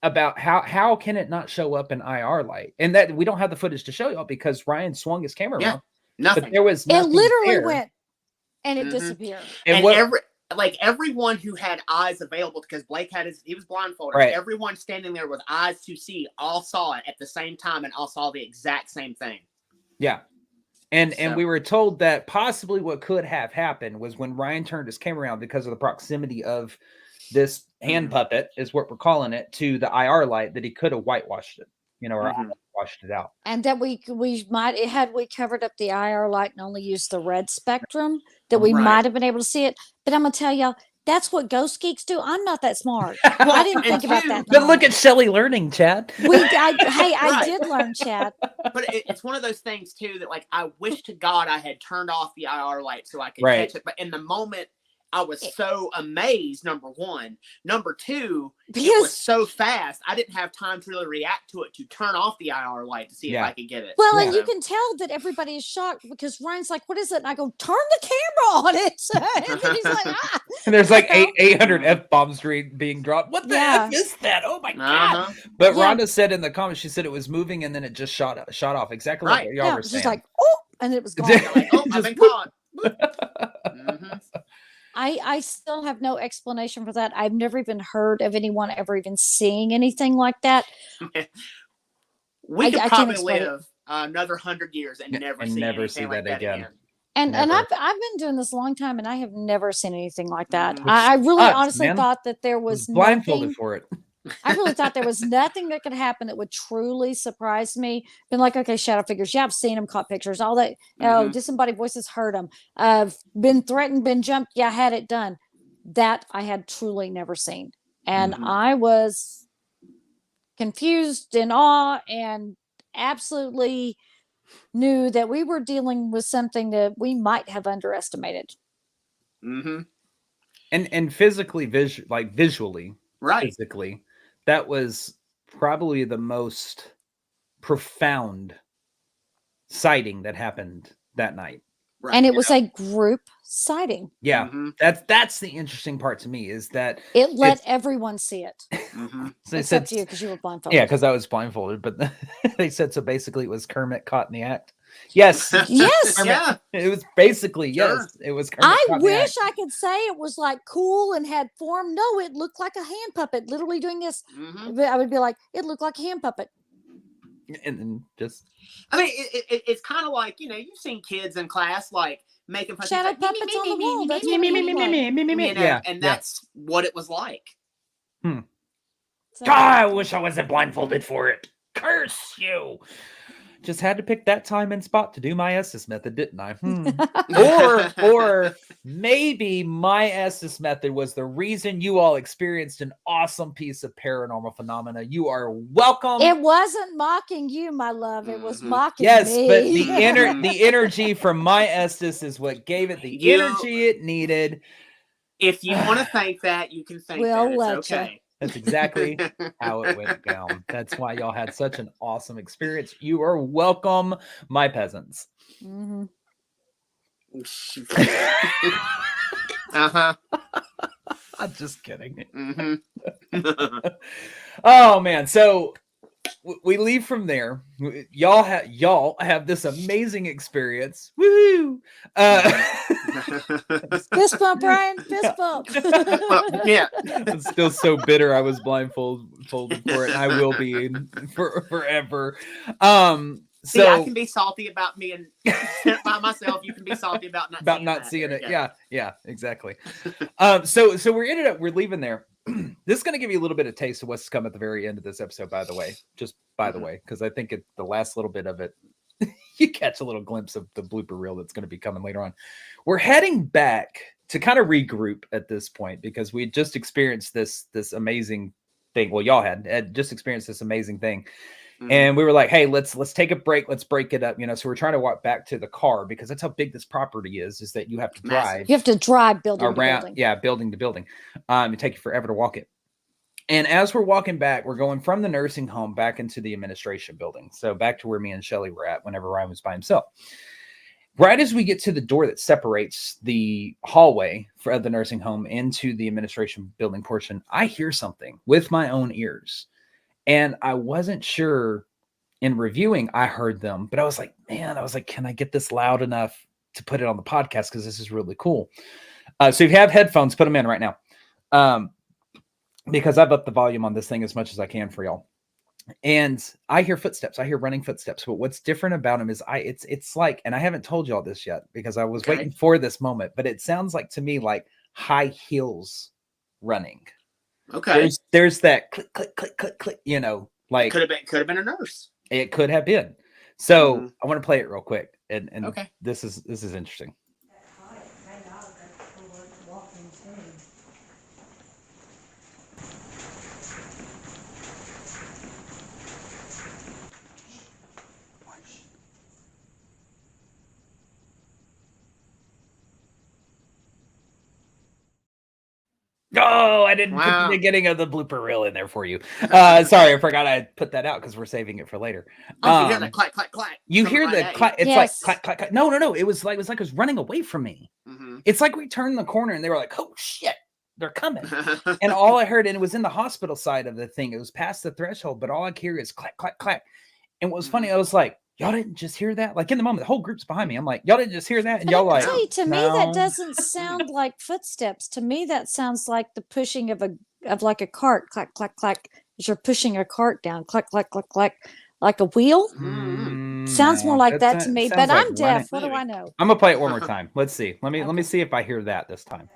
about how can it not show up in IR light, and that we don't have the footage to show y'all because Ryan swung his camera Yeah. around, Nothing. but there was It nothing literally there. went and it Mhm. disappeared. And And what everyone who had eyes available, because Blake he was blindfolded. Right. Everyone standing there with eyes to see all saw it at the same time and all saw the exact same thing. yeah. And So- we were told that possibly what could have happened was when Ryan turned his camera around, because of the proximity of this hand Mhm. puppet, is what we're calling it, to the IR light, that he could have whitewashed it, you know, or Mhm. washed it out. And that we might, had we covered up the IR light and only used the red spectrum, that we Right. might have been able to see it. But I'm gonna tell y'all, that's what ghost geeks do. I'm not that smart. Well, I didn't and think about two- that. in the But look moment. at Shelly learning, Chad. Hey, I Right. did learn, Chad. But it's one of those things too that, like, I wish to God I had turned off the IR light so I could Right. catch it. But in the moment, I was so amazed. Number one, number two, it was Because so fast. I didn't have time to really react to it to turn off the IR light to see Yeah. if I could get it. well, and Yeah. you can tell that everybody is shocked because Ryan's like, "What is it?" And I go, "Turn the camera on it." And then he's like, "Ah." And there's like You know? 800 F-bombs being dropped. What the Yeah. F is that? Oh my God. Uh-huh. But Yeah. Rhonda said in the comments, she said it was moving and then it just shot off. Exactly Right. what y'all Yeah, were it was saying. just like, "Oh," and it was gone. You're like, oh, I've Just been whoop. caught. Mhm. I still have no explanation for that. I've never even heard of anyone ever even seeing anything like that. We I could can't probably explain it. live another 100 years and Yeah, never and see never anything see like that that again. And Never. I've been doing this a long time and I have never seen anything like that. Mhm. I really sucks, honestly man. thought that there was was blindfolded nothing. for it. I really thought there was nothing that could happen that would truly surprise me. Been like, okay, shadow figures. Yeah, I've seen them, caught pictures, all that. Oh, Mhm. disembodied voices, heard them. Been threatened, been jumped. Yeah, had it done. That I had truly never seen. And Mhm. I was confused, in awe, and absolutely knew that we were dealing with something that we might have underestimated. Mhm. And physically, visually, Right. physically, that was probably the most profound sighting that happened that night. Right. And it was a group sighting. Yeah, Mm-hmm. that's the interesting part to me is that It let it's- everyone see it. Mm-hmm. so they Except said, you, because you were blindfolded. yeah, because I was blindfolded, but they said so. Basically, it was Kermit caught in the act. Yes, Yes. Kermit, Yeah. it was basically Sure. yes, it was Kermit. I caught in the wish act. I could say it was like cool and had form. No, it looked like a hand puppet, literally doing this. Mm-hmm. But I would be like, it looked like a hand puppet. And then just I mean, it's kind of like, you know, you've seen kids in class like making fun Shadow like, puppets on the wall. That's me, what me, it me, looked me, like. you know, yeah, and yeah. that's what it was like. So, I wish I wasn't blindfolded for it. Curse you! Just had to pick that time and spot to do my Estes method, didn't I? Or maybe my Estes method was the reason you all experienced an awesome piece of paranormal phenomena. You are welcome. it wasn't mocking you, my love. It was Mhm. mocking Yes, me. but the energy from my Estes is what gave it the You- energy it needed. If you want to think that, you can think We'll that. It's let okay. That's exactly how it went down. That's why y'all had such an awesome experience. You are welcome, my peasants. Mhm. Uh-huh. I'm just kidding. Mm-hmm. Oh man, so we leave from there. Y'all have this amazing experience. Woo! Fist bump, Brian. Fist bump. Yeah. I'm still so bitter I was blindfolded for it, and I will be forever. See, I So can be salty about being sent by myself. You can be salty about not seeing that. it. There you Yeah, exactly. So we're leaving there. This is going to give you a little bit of taste of what's to come at the very end of this episode, by the way. Just by the way, because I think the last little bit of it, you catch a little glimpse of the blooper reel that's going to be coming later on. We're heading back to kind of regroup at this point because we had just experienced this amazing thing. Well, y'all had just experienced this amazing thing. Mhm. And we were like, hey, let's take a break. Let's break it up. So we're trying to walk back to the car because that's how big this property is that you have to Massive. drive You have to drive building to around. building. Yeah, building to building. It take you forever to walk it. And as we're walking back, we're going from the nursing home back into the administration building. So back to where me and Shelly were at whenever Ryan was by himself. Right as we get to the door that separates the hallway for the nursing home into the administration building portion, I hear something with my own ears. And I wasn't sure in reviewing, I heard them, but I was like, can I get this loud enough to put it on the podcast? Because this is really cool. So if you have headphones, put them in right now. Because I've upped the volume on this thing as much as I can for y'all. And I hear footsteps. I hear running footsteps. But what's different about them is it's like, and I haven't told y'all this yet because I was waiting for this moment, but it sounds like to me like high heels running. Okay. There's that click, click, click, click, click, like Could have been a nurse. it could have been. So I want to play it real quick. And Okay. This is interesting. Oh, I didn't put the beginning of the blooper reel in there for you. Sorry, I forgot I put that out because we're saving it for later. You hear that clack, clack, clack. You hear the clack. It's Yes. like clack, clack, clack. No. It was like it was running away from me. Mm-hmm. It's like we turned the corner and they were like, "Oh shit, they're coming!" And all I heard, and it was in the hospital side of the thing. It was past the threshold, but all I hear is clack, clack, clack. And what was funny, I was like, y'all didn't just hear that? Like in the moment, the whole group's behind me. I'm like, y'all didn't just hear that? And But y'all I like, can tell you, to me, no. that doesn't sound like footsteps. To me, that sounds like the pushing of like a cart. Clack, clack, clack. As you're pushing a cart down. Clack, clack, clack, clack. Like a wheel. Sounds more like that to me. But I'm deaf. What do I know? I'm gonna play it one more time. Let's see. Let me see if I hear that this time.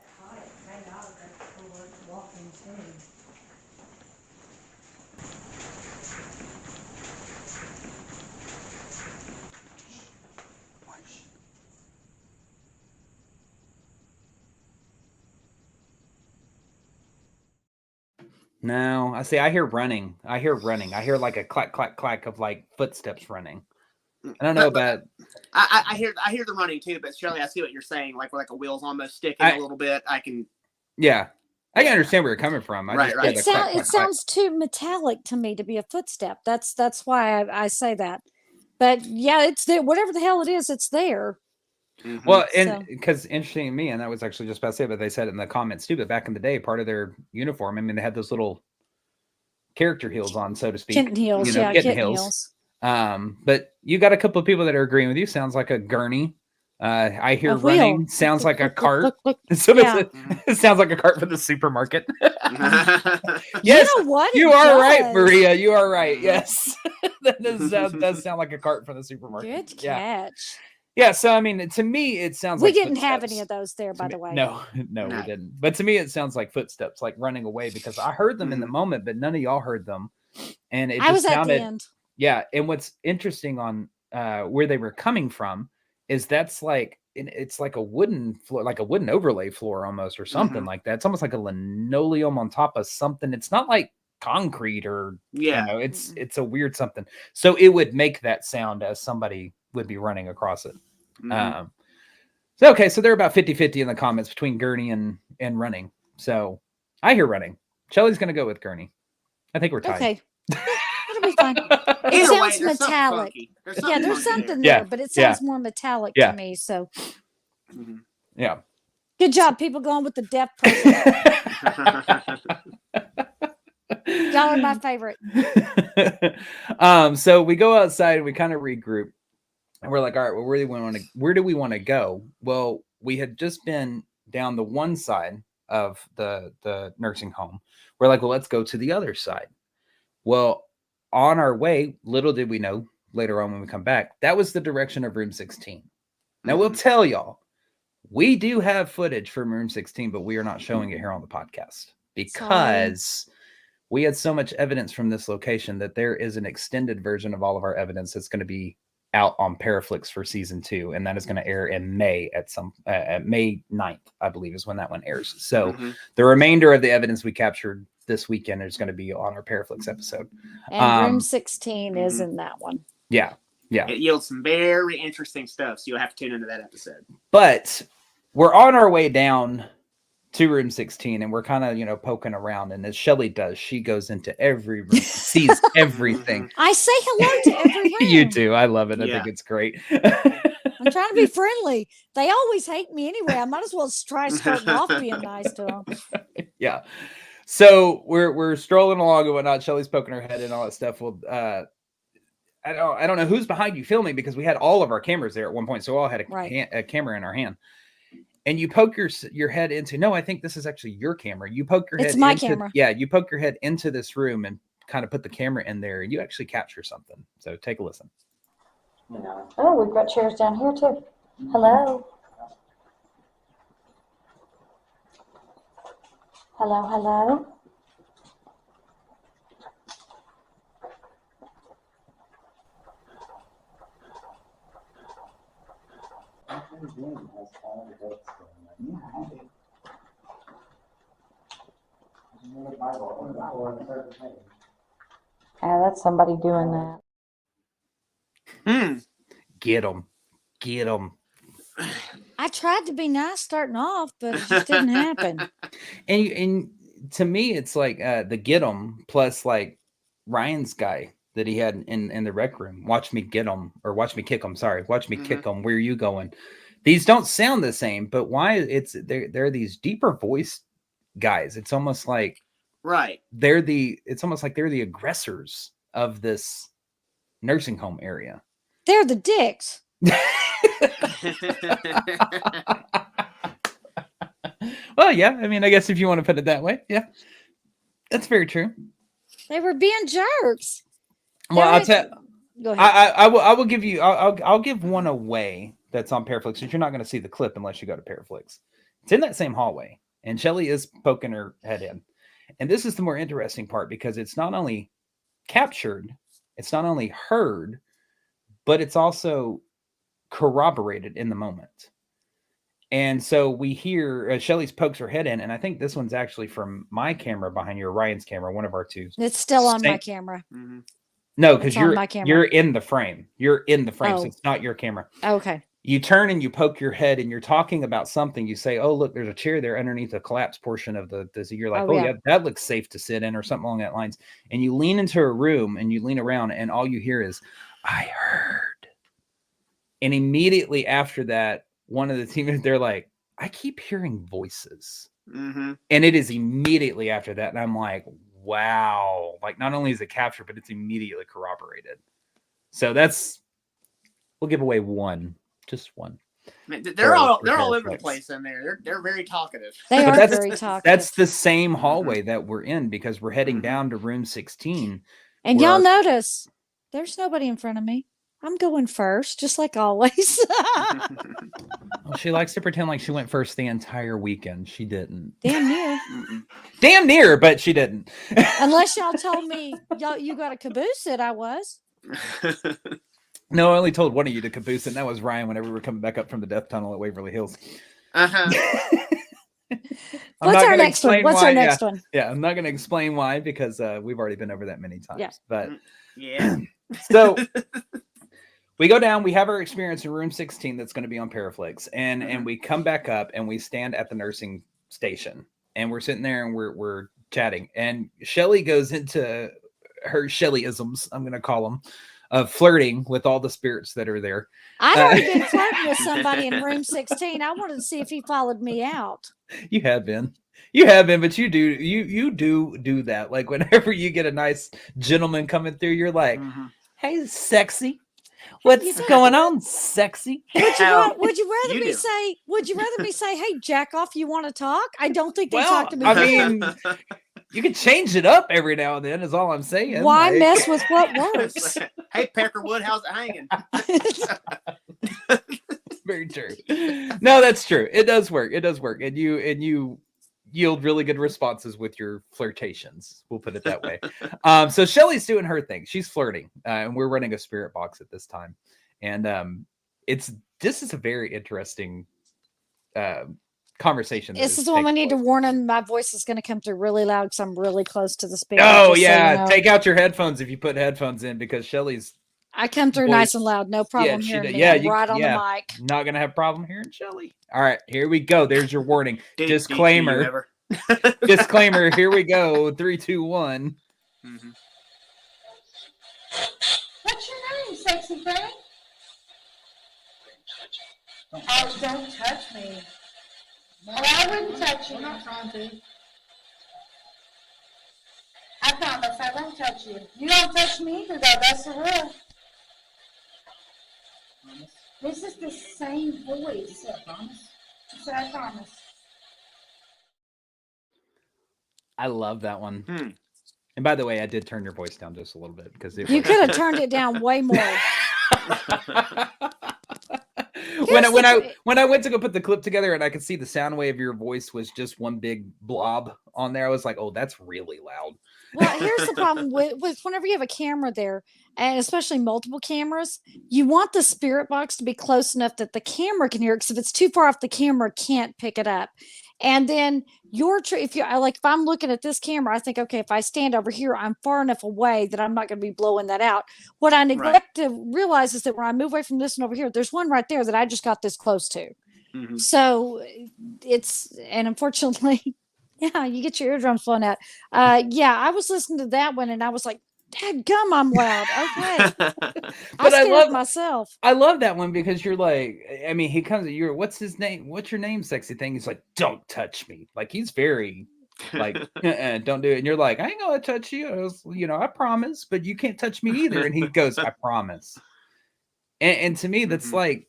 No, I see. I hear running. I hear like a clack, clack, clack of like footsteps running. I don't know about. I hear the running too, but Shirley, I see what you're saying. Like a wheel's almost sticking a little bit. I can. Yeah, I can understand where you're coming from. Right. It sounds too metallic to me to be a footstep. That's why I say that. But yeah, it's there. Whatever the hell it is, it's there. Well, and So- because interesting to me, and I was actually just about to say, but they said it in the comments too. But back in the day, part of their uniform, I mean, they had those little character heels on, so to speak. Kitten heels, yeah, kitten kitten heels. heels. But you got a couple of people that are agreeing with you. Sounds like a gurney. I hear A wheel. running. Sounds like a cart. Look, look. So Yeah. it sounds like a cart for the supermarket. You Yes, know what? you It are right, does. Maria. You are right. Yes, that does sound like a cart from the supermarket. Good Yeah. catch. Yeah. So I mean, to me, it sounds We like didn't have footsteps. any of those there, To by me- the way. No, No. we didn't. But to me, it sounds like footsteps, like running away, because I heard them in the moment, but none of y'all heard them, and it I just was at sounded. the end. Yeah, and what's interesting on where they were coming from is that's like it's like a wooden floor, like a wooden overlay floor almost, or something like that. It's almost like a linoleum on top of something. It's not like concrete or Yeah. it's a weird something. So it would make that sound as somebody would be running across it. So okay, so they're about 50-50 in the comments between gurney and running. So I hear running. Shelly's gonna go with gurney. I think we're tied. Okay. Yeah, it'll be fine. It Either way, sounds there's something metallic. funky. Yeah, there's funky there. something Yeah, there, but it yeah. sounds more metallic Yeah. to me. So Mhm. Yeah. good job, people going with the deaf person. Y'all are my favorite. So we go outside and we kind of regroup, and we're like, all right, well, where do we want to go? Well, we had just been down the one side of the nursing home. We're like, well, let's go to the other side. Well, on our way, little did we know later on when we come back, that was the direction of room 16. Now we'll tell y'all, we do have footage from room 16, but we are not showing it here on the podcast because we had so much evidence from this location that there is an extended version of all of our evidence that's going to be out on Paraflix for season 2, and that is going to air in May at May 9th, I believe, is when that one airs. So the remainder of the evidence we captured this weekend is going to be on our Paraflix episode. And room 16 is in that one. Yeah. It yields some very interesting stuff, so you'll have to tune into that episode. But we're on our way down to room 16, and we're kind of poking around, and as Shelly does, she goes into every room, sees everything. I say hello to every room. You do. I love it. I Yeah. think it's great. I'm trying to be friendly. They always hate me anyway. I might as well try starting off being nice to them. Yeah. So we're strolling along and whatnot. Shelly's poking her head and all that stuff. Well, I don't know who's behind you filming, because we had all of our cameras there at one point, so we all had a camera in our hand. And you poke your head into, no, I think this is actually your camera. You poke your head. It's my into, camera. Yeah, you poke your head into this room and kind of put the camera in there, and you actually capture something. So take a listen. Oh, we've got chairs down here too. Hello. Hello. That's somebody doing that. Get them. I tried to be nice starting off, but it just didn't happen. And to me, it's like the get 'em plus like Ryan's guy that he had in the rec room. Watch me get 'em, or watch me kick 'em. Sorry, watch me kick 'em. Where are you going? These don't sound the same, but why? They're these deeper voiced guys. It's almost like it's almost like they're the aggressors of this nursing home area. They're the dicks. Well, yeah. I mean, I guess if you want to put it that way, yeah, that's very true. They were being jerks. Well, I'll tell. Go ahead. I will give you. I'll give one away that's on Paraflix, since you're not going to see the clip unless you go to Paraflix. It's in that same hallway, and Shelly is poking her head in. And this is the more interesting part, because it's not only captured, it's not only heard, but it's also corroborated in the moment. And so we hear Shelly's pokes her head in, and I think this one's actually from my camera behind your Ryan's camera, one of our two. It's still on my camera. No, because It's on my camera. you're in the frame. You're in the frame, so Oh. it's not your camera. Okay. You turn and you poke your head, and you're talking about something. You say, "Oh, look, there's a chair there underneath the collapsed portion of the." You're like, "Oh, yeah, that looks safe to sit in," or something along that lines. And you lean into a room and you lean around, and all you hear is, "I heard." And immediately after that, one of the team, they're like, I keep hearing voices. Mm-hmm. And it is immediately after that. And I'm like, wow. Like, not only is it captured, but it's immediately corroborated. So we'll give away one. Just one. They're all over the place in there. They're very talkative. They But are very talkative. That's the same hallway that we're in because we're heading down to room 16. And y'all notice there's nobody in front of me. I'm going first, just like always. Well, she likes to pretend like she went first the entire weekend. She didn't. Damn near. Damn near, but she didn't. Unless y'all told me you got to caboose it, I was. No, I only told one of you to caboose it, and that was Ryan whenever we were coming back up from the death tunnel at Waverly Hills. Uh-huh. What's our next one? What's our next one? Yeah, I'm not going to explain why because we've already been over that many times. Yeah. But yeah. So we go down, we have our experience in room 16 that's going to be on Paraflix, and we come back up and we stand at the nursing station and we're sitting there and we're chatting, and Shelly goes into her Shellyisms, I'm going to call them, of flirting with all the spirits that are there. I'd already been flirting with somebody in room 16. I wanted to see if he followed me out. You have been, but you do that. Like whenever you get a nice gentleman coming through, you're like, hey, sexy. What's going on, sexy? Would you rather me say, hey, jack off, you want to talk? I don't think they talk to me. I mean, you can change it up every now and then, is all I'm saying. Why mess with what works? Hey, Peckerwood, how's it hanging? Very true. No, that's true. It does work. And you yield really good responses with your flirtations. We'll put it that way. So Shelly's doing her thing. She's flirting, and we're running a spirit box at this time. And this is a very interesting conversation. This is the one we need to warn him. My voice is going to come through really loud because I'm really close to the speaker. Oh yeah, so you know. Take out your headphones if you put headphones in because Shelly's. I come through nice and loud, no problem hearing me. Right on the mic. Not gonna have a problem hearing Shelly. All right, here we go. There's your warning. Disclaimer. Disclaimer. Here we go. 3, 2, 1. Mm-hmm. What's your name, sexy thing? Oh, don't touch me. Well, I wouldn't touch you. I'm not trying to. I promise I won't touch you. You don't touch me either, though. That's the rule. This is the same voice. I promise. So I promise. I love that one. And by the way, I did turn your voice down just a little bit because you could have turned it down way more. When I went to go put the clip together and I could see the sound wave of your voice was just one big blob on there, I was like, oh, that's really loud. Well, here's the problem with whenever you have a camera there, and especially multiple cameras, you want the spirit box to be close enough that the camera can hear it, because if it's too far off, the camera can't pick it up. And then if I'm looking at this camera, I think, okay, if I stand over here, I'm far enough away that I'm not going to be blowing that out. What I neglect to realize is that when I move away from this one over here, there's one right there that I just got this close to. Mm-hmm. So and unfortunately, yeah, you get your eardrums blown out. Yeah, I was listening to that one and I was like, dadgum, I'm loud. Okay. But I love myself. I love that one because you're like, I mean, he comes, what's his name? What's your name, sexy thing? He's like, don't touch me. Like, he's very like, don't do it. And you're like, I ain't gonna touch you. I promise, but you can't touch me either. And he goes, I promise. And to me, that's like,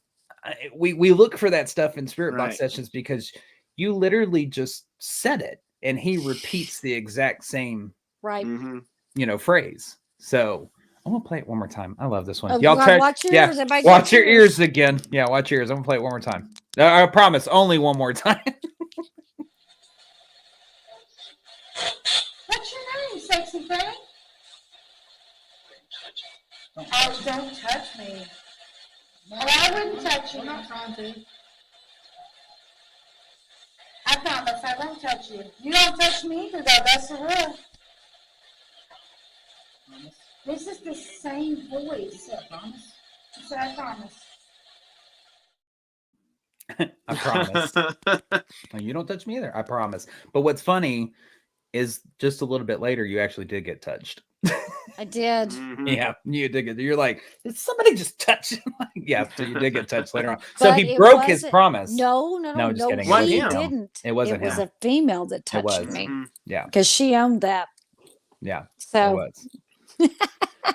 we look for that stuff in spirit box sessions because you literally just said it and he repeats the exact same phrase. So I'm gonna play it one more time. I love this one. Y'all watch your ears. Watch your ears again. Yeah, watch your ears. I'm gonna play it one more time. I promise, only one more time. What's your name, sexy thing? Oh, don't touch me. Well, I wouldn't touch you. I'm not trying to. I promise I won't touch you. You don't touch me either, though. That's the rule. This is the same voice. I promise. So I promise. I promise. You don't touch me either. I promise. But what's funny is just a little bit later, you actually did get touched. I did. Mhm. Yeah, you did get. You're like, did somebody just touch him? Yeah, so you did get touched later on. So But he it broke his wasn't- promise. No, just kidding. It wasn't he him. didn't. It wasn't was him. a female that touched was. me Mhm. Yeah, because she owned that. yeah, it So was.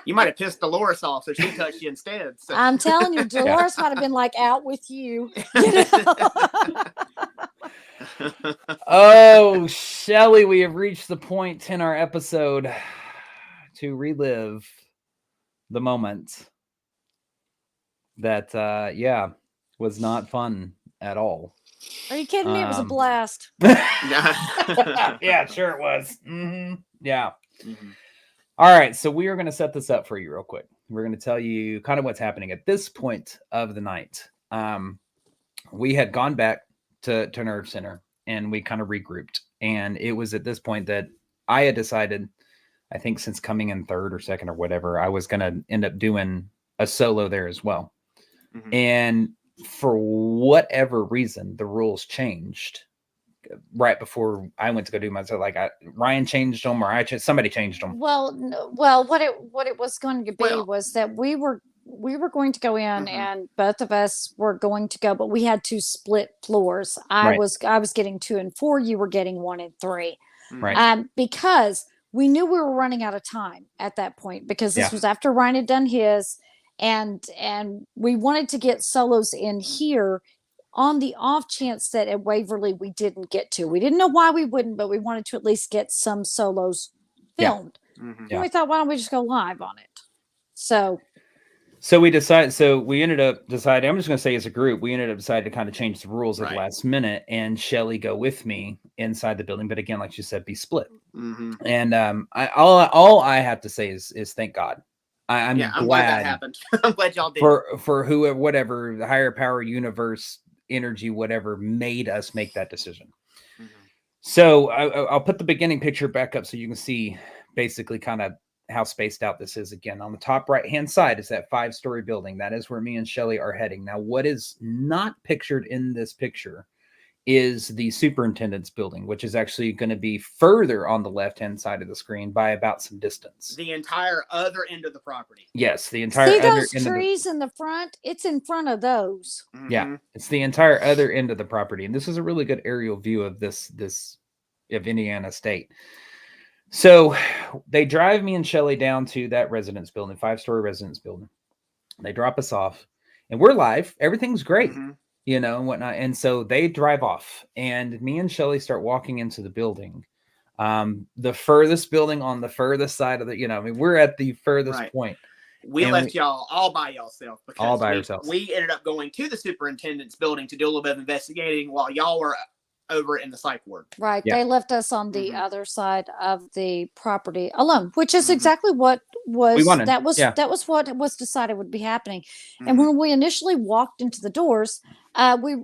You might have pissed Dolores off, so she touched you instead. So. I'm telling you, Dolores might have been like out with you. You know? Oh, Shelly, we have reached the point in our episode to relive the moment that, was not fun at all. Are you kidding me? It was a Um, blast. Yeah, sure it was. Yeah. Mhm. All right, so we are going to set this up for you real quick. We're going to tell you kind of what's happening at this point of the night. We had gone back to Nerve Center and we kind of regrouped. And it was at this point that I had decided, I think since coming in third or second or whatever, I was going to end up doing a solo there as well. Mhm. And for whatever reason, the rules changed right before I went to go do myself. Like Ryan changed them, or somebody changed them. Well, what it was going to be Well- was that we were going to go in, Mhm. and both of us were going to go, but we had to split floors. I Right. was getting 2 and 4. You were getting 1 and 3. Right. Because we knew we were running out of time at that point, because this Yeah. was after Ryan had done his, and we wanted to get solos in here on the off chance that at Waverly we didn't get to. We didn't know why we wouldn't, but we wanted to at least get some solos Yeah. filmed. Mhm. Yeah. And we thought, why don't we just go live on it? So we decided. So we ended up deciding. I'm just going to say, as a group, we ended up deciding to kind of change the rules at the Right. last minute, and Shelly go with me inside the building. But again, like you said, be split. Mhm. And all I have to say is thank God. I'm Yeah, I'm glad glad that happened. I'm glad y'all did. for whoever, whatever, the higher power, universe, energy, whatever, made us make that decision. Mhm. So I'll put the beginning picture back up so you can see basically kind of how spaced out this is. Again, on the top right hand side is that 5-story building. That is where me and Shelly are heading. Now, what is not pictured in this picture is the superintendent's building, which is actually going to be further on the left hand side of the screen by about some distance. The entire other end of the property. Yes, the entire see other those end of the, trees in the front? It's in front of those. yeah, Mhm. it's the entire other end of the property. And this is a really good aerial view of this of Indiana State. So they drive me and Shelly down to that residence building, 5-story residence building. They drop us off and we're live. Everything's great, Mhm. you know, and whatnot. And so they drive off and me and Shelly start walking into the building. The furthest building on the furthest side of the, I mean, we're at the furthest Right. point. We And left y'all all by yourself because All by yourselves. we ended up going to the superintendent's building to do a little bit of investigating while y'all were over in the psych ward. Right. Yeah. They left us on the Mhm. other side of the property alone, which is Mhm. exactly what was wanted. that was Yeah. that was what was decided would be happening. Mhm. And when we initially walked into the doors, we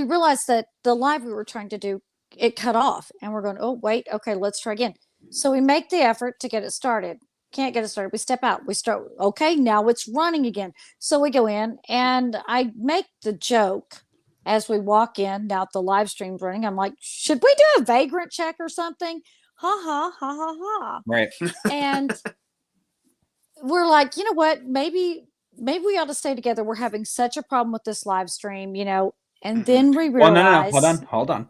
realized that the live we were trying to do, it cut off, and we're going, oh wait, okay, let's try again. So we make the effort to get it started. Can't get it started. We step out. We start. Okay, now it's running again. So we go in, and I make the joke as we walk in. Now the live stream's running. I'm like, should we do a vagrant check or something? Ha ha ha ha ha. Right. And we're like, you know what? Maybe we ought to stay together. We're having such a problem with this live stream, And Mhm. then we Well, realize. no. Hold on.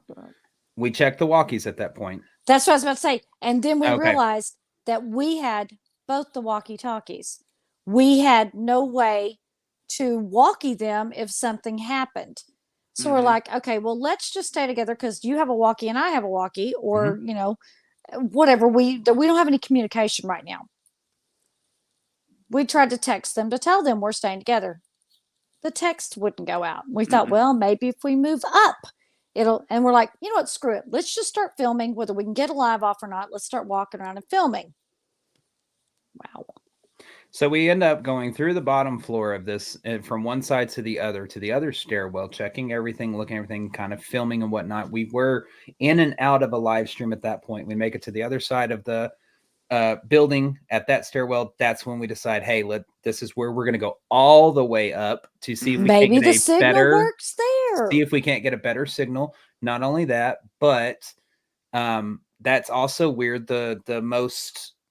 We checked the walkies at that point. That's what I was about to say. And then we Okay. realized that we had both the walkie talkies. We had no way to walkie them if something happened. So we're Mhm. like, okay, well, let's just stay together because you have a walkie and I have a walkie, or, whatever. We don't have any communication right now. We tried to text them to tell them we're staying together. The text wouldn't go out. We thought, Mhm. well, maybe if we move up, and we're like, you know what, screw it. Let's just start filming, whether we can get a live off or not. Let's start walking around and filming. Wow. So we end up going through the bottom floor of this from one side to the other stairwell, checking everything, looking at everything, kind of filming and whatnot. We were in and out of a live stream at that point. We make it to the other side of the building at that stairwell. That's when we decide, hey, this is where we're going to go all the way up to see if we Maybe can the get a signal better, works there. see if we can't get a better signal. Not only that, but that's also weird. The most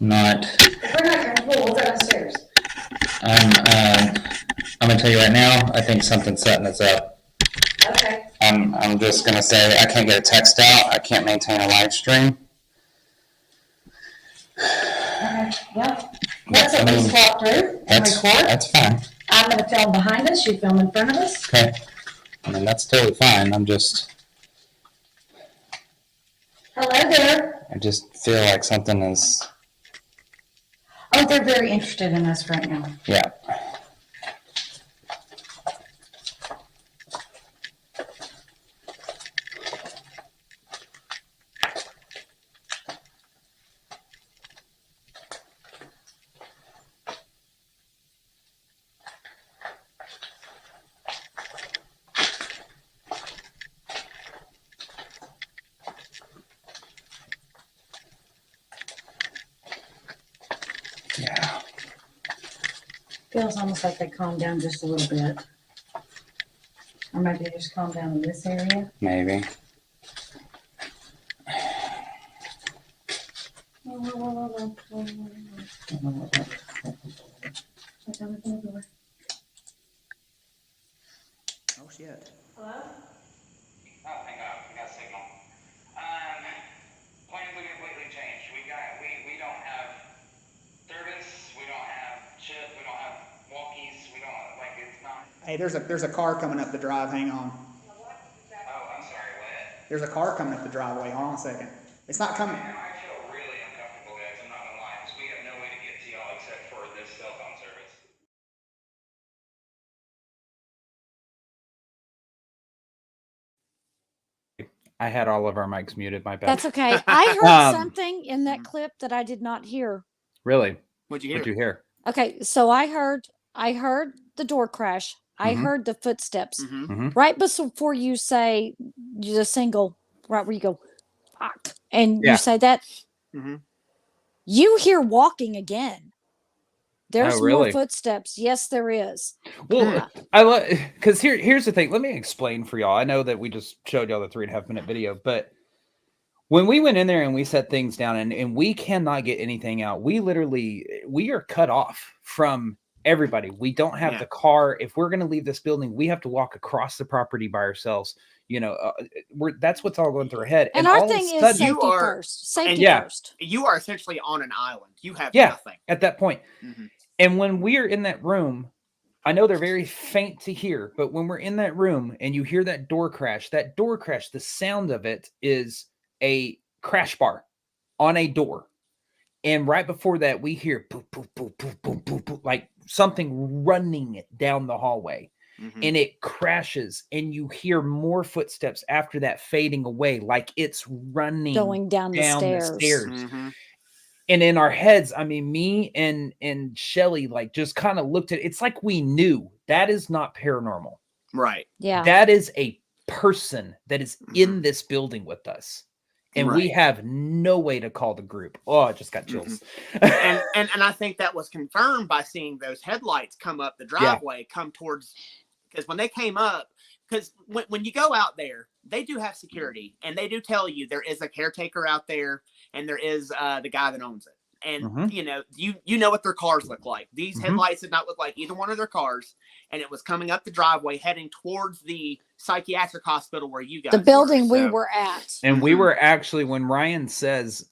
Not. If we're not comfortable, we'll go downstairs. I'm gonna tell you right now, I think something's setting us up. Okay. I'm just gonna say I can't get a text out. I can't maintain a live stream. Okay. Well, let's at least walk through and record. That's fine. I'm gonna film behind us, you film in front of us. Okay. I mean, that's totally fine. I'm just. Hello there. I just feel like something is. Oh, they're very interested in us right now. Yeah. Yeah. Feels almost like they calmed down just a little bit. Or maybe they just calmed down in this area. Maybe. Oh shit. Hello? Oh, hang on, we got a signal. Plans have completely changed. We don't have service, we don't have chip, we don't have walkies, we don't, like, it's not. Hey, there's a car coming up the drive. Hang on. Oh, I'm sorry, what? There's a car coming up the driveway. Hold on a second. It's not coming. Man, I feel really uncomfortable, guys, I'm not gonna lie, because we have no way to get to y'all except for this cell phone service. I had all of our mics muted. My bad. That's okay. I heard Um, something in that clip that I did not hear. Really? What'd you hear? What'd you hear? Okay, so I heard the door crash. I Mhm. heard the footsteps. Mm-hmm. Right before you say the single, right where you go, "Fuck," and Yeah. you say that, Mm-hmm. you hear walking again. There's more really? footsteps. Yes, there is. Well, I love because here's the thing. Let me explain for y'all. I know that we just showed y'all the 3.5 minute video, but when we went in there and we set things down and we cannot get anything out, we are cut off from everybody. We don't have Yeah. the car. If we're going to leave this building, we have to walk across the property by ourselves. You know, that's what's all going through our head. And all our of a thing is sudden- safety You are- first. Safety yeah. first. You are essentially on an island. You have Yeah. nothing. at that point. Mm-hmm. And when we are in that room, I know they're very faint to hear, but when we're in that room and you hear that door crash, the sound of it is a crash bar on a door. And right before that, we hear boop, boop, boop, boop, boop, boop, boop, like something running down the hallway. Mm-hmm. And it crashes, and you hear more footsteps after that fading away, like it's running Going down the stairs. Mm-hmm. And in our heads, I mean, me and Shelly like just kind of looked at it's like we knew that is not paranormal. Right. Yeah. That is a person that is Mhm. in this building with us. And we Right. have no way to call the group. Oh, I just got chills. and I think that was confirmed by seeing those headlights come up the driveway, come towards, because when they came up, because when you go out there, they do have security, and they do tell you there is a caretaker out there, and there is the guy that owns it. And Mhm. you know what their cars look like. These Mhm. headlights did not look like either one of their cars, and it was coming up the driveway, heading towards the psychiatric hospital where you guys The building we so- were at. And we Mhm. were actually, when Ryan says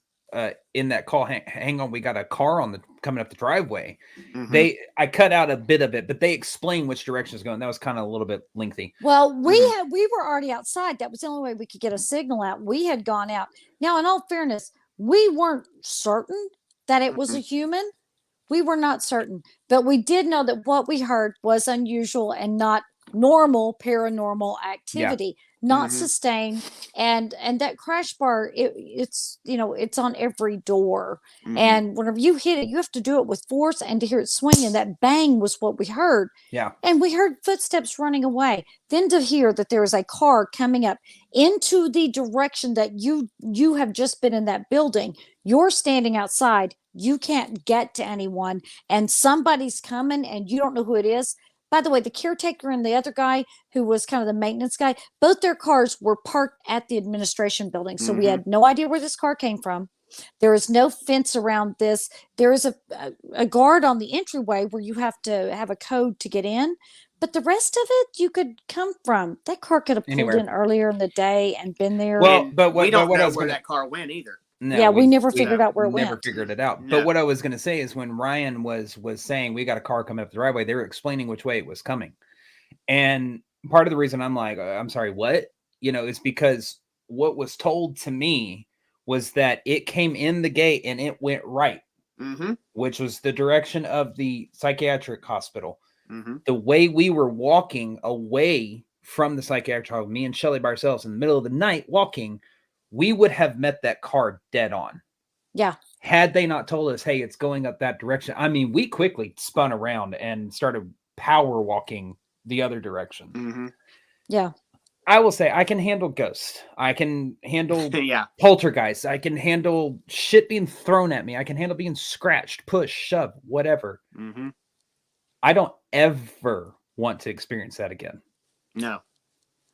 in that call, hang on, we got a car coming up the driveway. Mhm. I cut out a bit of it, but they explained which direction it's going. That was kind of a little bit lengthy. Well, we Mhm. were already outside. That was the only way we could get a signal out. We had gone out. Now, in all fairness, we weren't certain that it was a human. We were not certain, but we did know that what we heard was unusual and not normal paranormal activity, not Mhm. sustained. And that crash bar, it's it's on every door. Mhm. And whenever you hit it, you have to do it with force, and to hear it swing, and that bang was what we heard. Yeah. And we heard footsteps running away. Then to hear that there is a car coming up into the direction that you have just been in that building. You're standing outside. You can't get to anyone, and somebody's coming, and you don't know who it is. By the way, the caretaker and the other guy who was kind of the maintenance guy, both their cars were parked at the administration building. So we Mhm. had no idea where this car came from. There is no fence around this. There is a guard on the entryway where you have to have a code to get in. But the rest of it, you could come from. That car could have pulled Anywhere. in earlier in the day and been there. Well, And but we don't what I know was where gonna- that car went either. No, yeah, we never figured out where it never went. figured it out. No. But what I was going to say is when Ryan was saying we got a car coming up the driveway, they were explaining which way it was coming. And part of the reason I'm like, I'm sorry, what? Is because what was told to me was that it came in the gate and it went right, which was the direction of the psychiatric hospital. The way we were walking away from the psychiatric hospital, me and Shelly by ourselves in the middle of the night walking, we would have met that car dead on. Yeah. Had they not told us, hey, it's going up that direction. I mean, we quickly spun around and started power walking the other direction. Yeah. I will say I can handle ghosts. I can handle Yeah. poltergeists. I can handle shit being thrown at me. I can handle being scratched, pushed, shoved, whatever. I don't ever want to experience that again. No.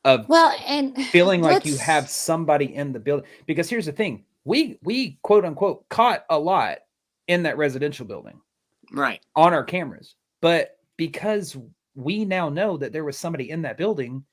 Of Well, and feeling like you let's- have somebody in the building. Because here's the thing. We quote unquote caught a lot in that residential building Right. on our cameras. But because we now know that there was somebody in that building,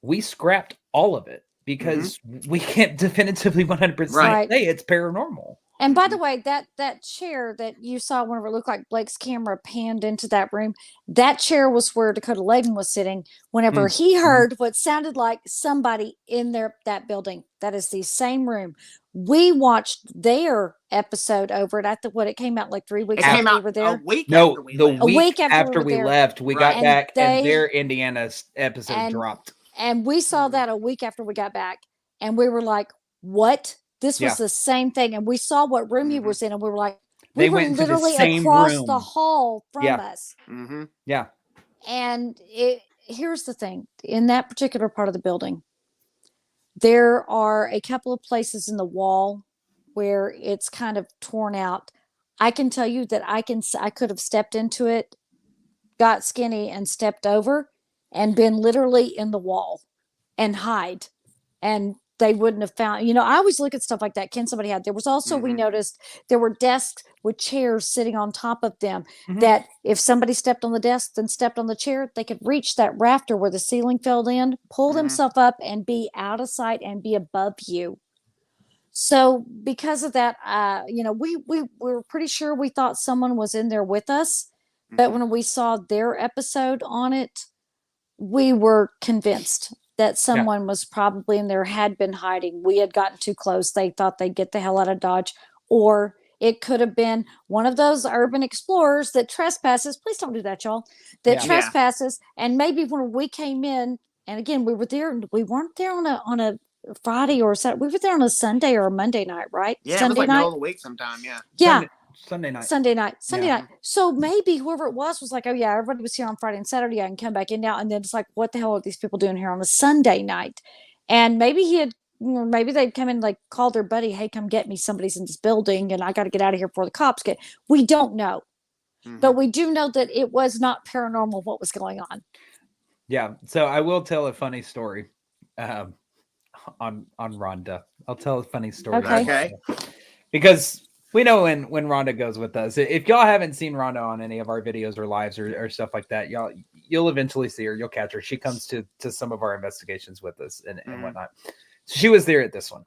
we scrapped all of it because we can't definitively 100% Right. say it's paranormal. And by the way, that chair that you saw whenever it looked like Blake's camera panned into that room, that chair was where Dakota Layden was sitting whenever he heard what sounded like somebody in that building. That is the same room. We watched their episode over it. It came out like 3 weeks It came after we out were a there. week No, after we the left. week, week after we after were we there. left, we Right. got And back and they- their Indiana episode and- dropped. And we saw that a week after we got back. And we were like, what? This was Yeah. the same thing. And we saw what room he was in. And we were like, They we were went into the literally same across the room. hall from Yeah. us. Yeah. And here's the thing. In that particular part of the building, there are a couple of places in the wall where it's kind of torn out. I can tell you that I could have stepped into it, got skinny and stepped over and been literally in the wall and hide. And they wouldn't have found, I always look at stuff like that. Can somebody have? There was also, we noticed there were desks with chairs sitting on top of them that if somebody stepped on the desk, then stepped on the chair, they could reach that rafter where the ceiling fell in, pull themselves up and be out of sight and be above you. So because of that, we were pretty sure we thought someone was in there with us. But when we saw their episode on it, we were convinced that someone was probably in there, had been hiding. We had gotten too close. They thought they'd get the hell out of Dodge. Or it could have been one of those urban explorers that trespasses. Please don't do that, y'all. That Yeah. trespasses. And maybe when we came in, and again, we were there. We weren't there on a Friday or Saturday. We were there on a Sunday or a Monday night, right? Yeah, it was Sunday like night. middle of the week sometime. Yeah. Yeah. Sunday night. Sunday night. Yeah. So maybe whoever it was like, oh yeah, everybody was here on Friday and Saturday. I can come back in now. And then it's like, what the hell are these people doing here on a Sunday night? And maybe maybe they'd come in, like call their buddy, hey, come get me. Somebody's in this building and I got to get out of here before the cops get. We don't know. But we do know that it was not paranormal what was going on. Yeah. So I will tell a funny story on Rhonda. I'll tell a funny story. Okay. Because we know when Rhonda goes with us. If y'all haven't seen Rhonda on any of our videos or lives or stuff like that, you'll eventually see her. You'll catch her. She comes to some of our investigations with us and whatnot. So she was there at this one.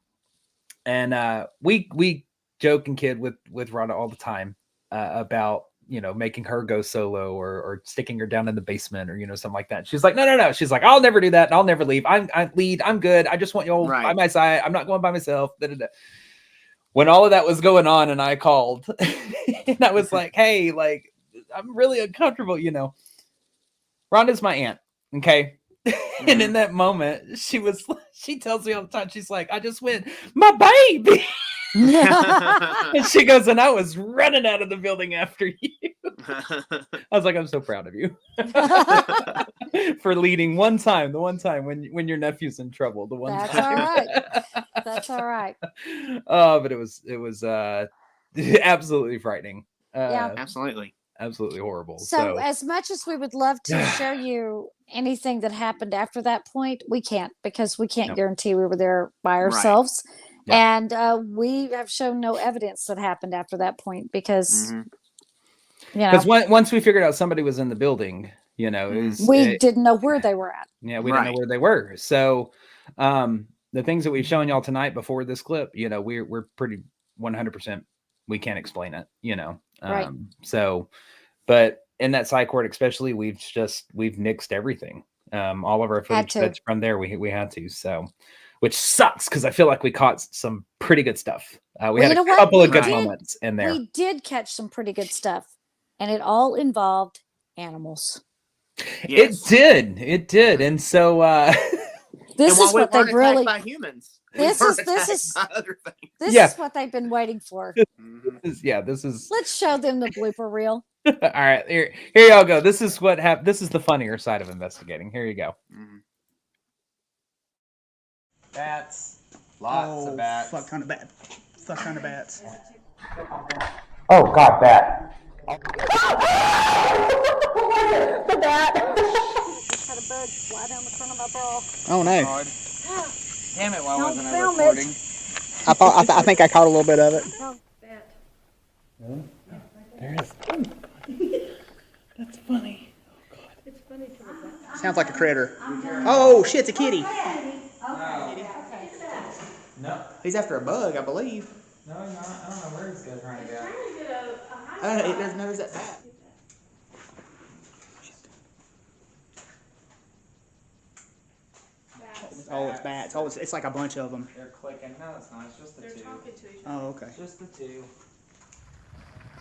And we joke and kid with Rhonda all the time about, making her go solo or sticking her down in the basement or, something like that. She's like, no. She's like, I'll never do that. And I'll never leave. I lead. I'm good. I just want you all by my side. I'm not going by myself. When all of that was going on and I called and I was like, hey, like, I'm really uncomfortable, Rhonda's my aunt. Okay. And in that moment, she tells me all the time, she's like, I just went, my baby. And she goes, and I was running out of the building after you. I was like, I'm so proud of you for leading the one time when your nephew's in trouble. That's time. all right. That's all right. But it was absolutely frightening. Yeah. Absolutely. Absolutely horrible. So as much as we would love to show you anything that happened after that point, we can't, because we can't guarantee we were there by ourselves. Yeah. And we have shown no evidence that happened after that point because, Because once we figured out somebody was in the building, we didn't know where they were at. Yeah, we didn't know where they were. So the things that we've shown y'all tonight before this clip, we're pretty 100%. We can't explain it, Right. So, but in that psych ward, especially, we've nixed everything. All of our footage that's from there, we had to. So, which sucks because I feel like we caught some pretty good stuff. We had a couple of good moments in there. We did catch some pretty good stuff, and it all involved animals. Yes. It did. And so this is what they really by humans. This is what they've been waiting for. This is. Let's show them the blooper reel. All right, here y'all go. This is what happened. This is the funnier side of investigating. Here you go. Bats, lots of bats. Fuck ton of bats. Fuck ton of bats. Oh God, bat. The bat. Just had a bug fly down the front of my bra. Oh no. God. Damn it! Why wasn't I film recording? I think I caught a little bit of it. Oh, bat. There it is. That's funny. Oh God. It's funny to the bat. Sounds like a critter. Oh shit! It's a kitty. No. He's after a bug, I believe. No, he's not. I don't know where he's trying to go. There's that bat. Oh, it's bats. Oh, it's like a bunch of them. They're clicking. No, it's not. It's just the two. Oh, okay. Just the two.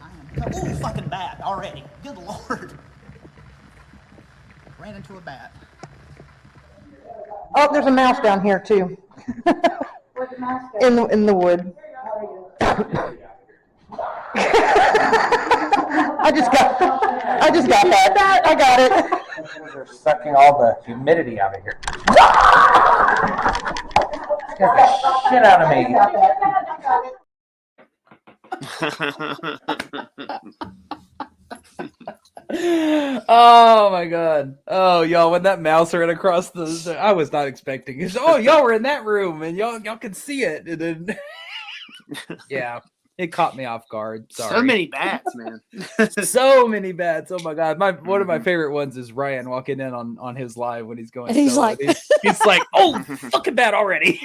Oh, fucking bat already. Good Lord. Ran into a bat. Oh, there's a mouse down here too. In the wood. I just got that. I got it. They're sucking all the humidity out of here. Scared the shit out of me. Oh my God. Oh, y'all, when that mouse ran across I was not expecting it. Oh, y'all were in that room and y'all could see it. And then yeah, it caught me off guard. Sorry. So many bats, man. So many bats. Oh my God. One of my favorite ones is Ryan walking in on his live when he's going. And he's like, he's like, oh, fucking bat already.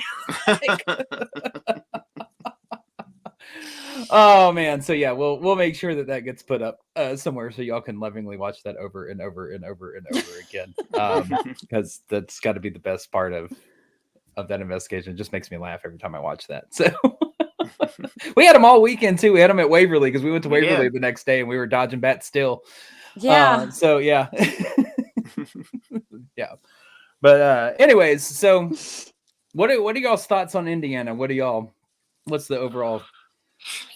Oh man. So yeah, we'll make sure that gets put up somewhere so y'all can lovingly watch that over and over and over and over again. Because that's got to be the best part of that investigation. It just makes me laugh every time I watch that. So we had them all weekend too. We had them at Waverly because we went to Waverly the next day and we were dodging bats still. Yeah. So yeah. Yeah. But anyways, so what are y'all's thoughts on Indiana? What's the overall?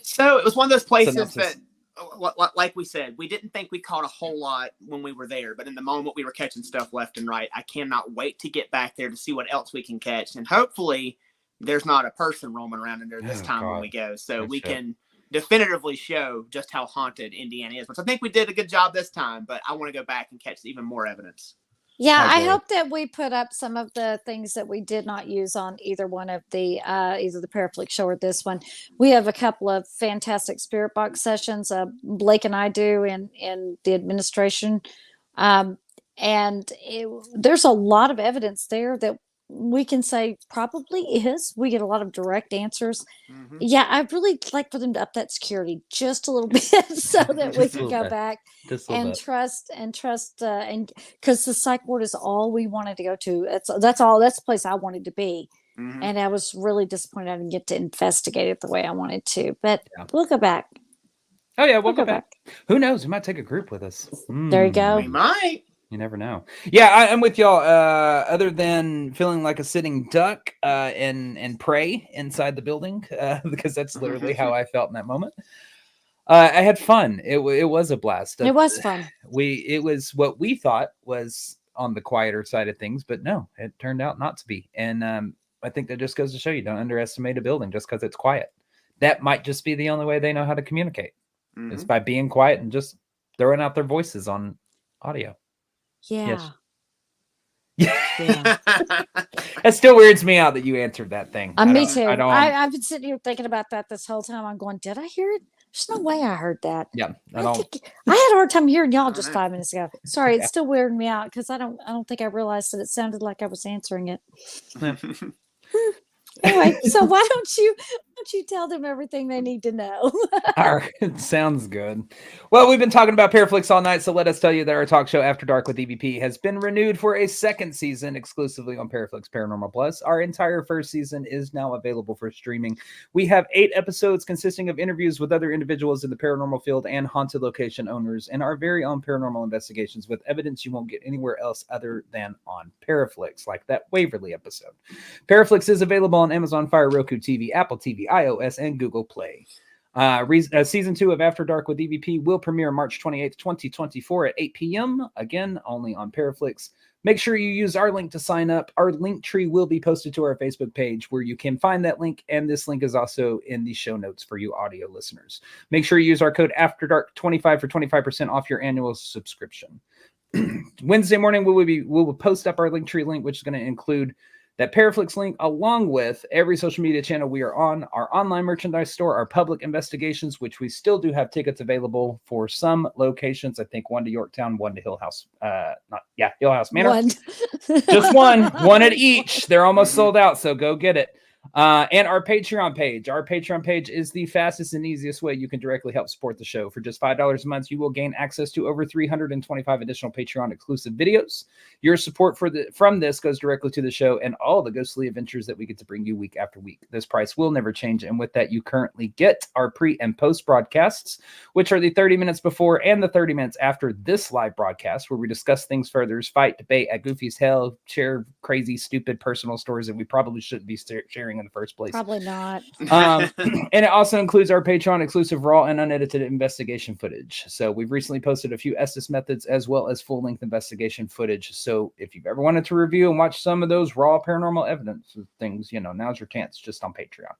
So it was one of those places synopsis? that, like we said, we didn't think we caught a whole lot when we were there, but in the moment we were catching stuff left and right. I cannot wait to get back there to see what else we can catch. And hopefully there's not a person roaming around in there this time when we go. So we can definitively show just how haunted Indiana is, which I think we did a good job this time, but I want to go back and catch even more evidence. Yeah, I hope that we put up some of the things that we did not use on either one of the either the Paraflix show or this one. We have a couple of fantastic spirit box sessions. Blake and I do in the administration, and there's a lot of evidence there that we can say probably is. We get a lot of direct answers. Mm-hmm. Yeah, I'd really like for them to up that security just a little bit so that we can go back and trust and because the psych ward is all we wanted to go to. That's the place I wanted to be. Mm-hmm. And I was really disappointed I didn't get to investigate it the way I wanted to. But we'll go back. Oh yeah, we'll go back. Who knows? We might take a group with us. There you go. We might. You never know. Yeah, I'm with y'all. Other than feeling like a sitting duck and pray inside the building, because that's literally how I felt in that moment. I had fun. It was a blast. It was fun. It was what we thought was on the quieter side of things, but no, it turned out not to be. And I think that just goes to show you don't underestimate a building just because it's quiet. That might just be the only way they know how to communicate. Mm-hmm. It's by being quiet and just throwing out their voices on audio. Yeah. Yes. Yeah. That still weirds me out that you answered that thing. Me too. I don't. I've been sitting here thinking about that this whole time. I'm going, did I hear it? There's no way I heard that. Yeah, I I don't. had a hard time hearing y'all just know. 5 minutes ago. Sorry, Yeah. it's still weirding me out because I don't think I realized that it sounded like I was answering it. Anyway, so why don't you tell them everything they need to know? All right, sounds good. Well, we've been talking about Paraflix all night, so let us tell you that our talk show After Dark with EVP has been renewed for a second season exclusively on Paraflix Paranormal Plus. Our entire first season is now available for streaming. We have 8 episodes consisting of interviews with other individuals in the paranormal field and haunted location owners, and our very own paranormal investigations with evidence you won't get anywhere else other than on Paraflix, like that Waverly episode. Paraflix is available on Amazon Fire, Roku TV, Apple TV, iOS, and Google Play. Season 2 of After Dark with EVP will premiere March 28th, 2024 at 8 p.m. Again, only on Paraflix. Make sure you use our link to sign up. Our link tree will be posted to our Facebook page where you can find that link, and this link is also in the show notes for you audio listeners. Make sure you use our code AFTERDARK25 for 25% off your annual subscription. Wednesday morning, we will post up our link tree link, which is going to include that Paraflix link, along with every social media channel we are on, our online merchandise store, our public investigations, which we still do have tickets available for some locations. I think 1 to Yorktown, 1 to Hill House. Hill House Manor. One. Just one at each. They're almost sold out, so go get it. And our Patreon page. Our Patreon page is the fastest and easiest way you can directly help support the show. For just $5 a month, you will gain access to over 325 additional Patreon exclusive videos. Your support from this goes directly to the show and all the ghostly adventures that we get to bring you week after week. This price will never change. And with that, you currently get our pre and post broadcasts, which are the 30 minutes before and the 30 minutes after this live broadcast, where we discuss things further, fight, debate at Goofy's Hell, share crazy, stupid personal stories that we probably shouldn't be sharing in the first place. Probably not. And it also includes our Patreon exclusive raw and unedited investigation footage. So we've recently posted a few Estes methods as well as full-length investigation footage. So if you've ever wanted to review and watch some of those raw paranormal evidence things, now's your chance, just on Patreon.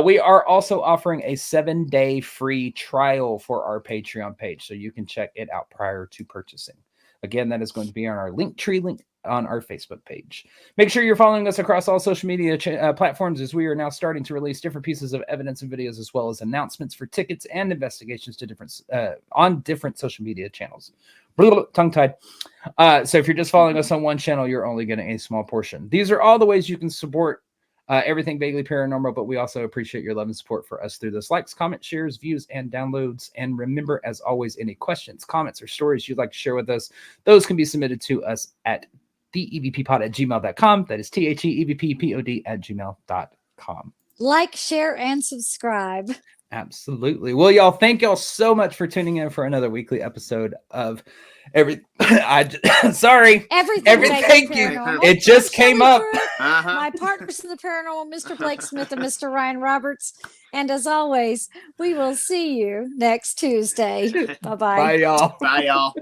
We are also offering a 7-day free trial for our Patreon page, so you can check it out prior to purchasing. Again, that is going to be on our Linktree link on our Facebook page. Make sure you're following us across all social media platforms, as we are now starting to release different pieces of evidence and videos, as well as announcements for tickets and investigations to on different social media channels. Tongue-tied. So if you're just following us on one channel, you're only getting a small portion. These are all the ways you can support everything vaguely paranormal, but we also appreciate your love and support for us through this. Likes, comments, shares, views, and downloads. And remember, as always, any questions, comments, or stories you'd like to share with us, those can be submitted to us at theevppod@gmail.com. That is theevppod@gmail.com. Like, share, and subscribe. Absolutely. Well, y'all, thank y'all so much for tuning in for another weekly episode of sorry. Everything. Thank you. It just came up. My partners in the paranormal, Mr. Blake Smith and Mr. Ryan Roberts. And as always, we will see you next Tuesday. Bye-bye. Bye, y'all. Bye, y'all.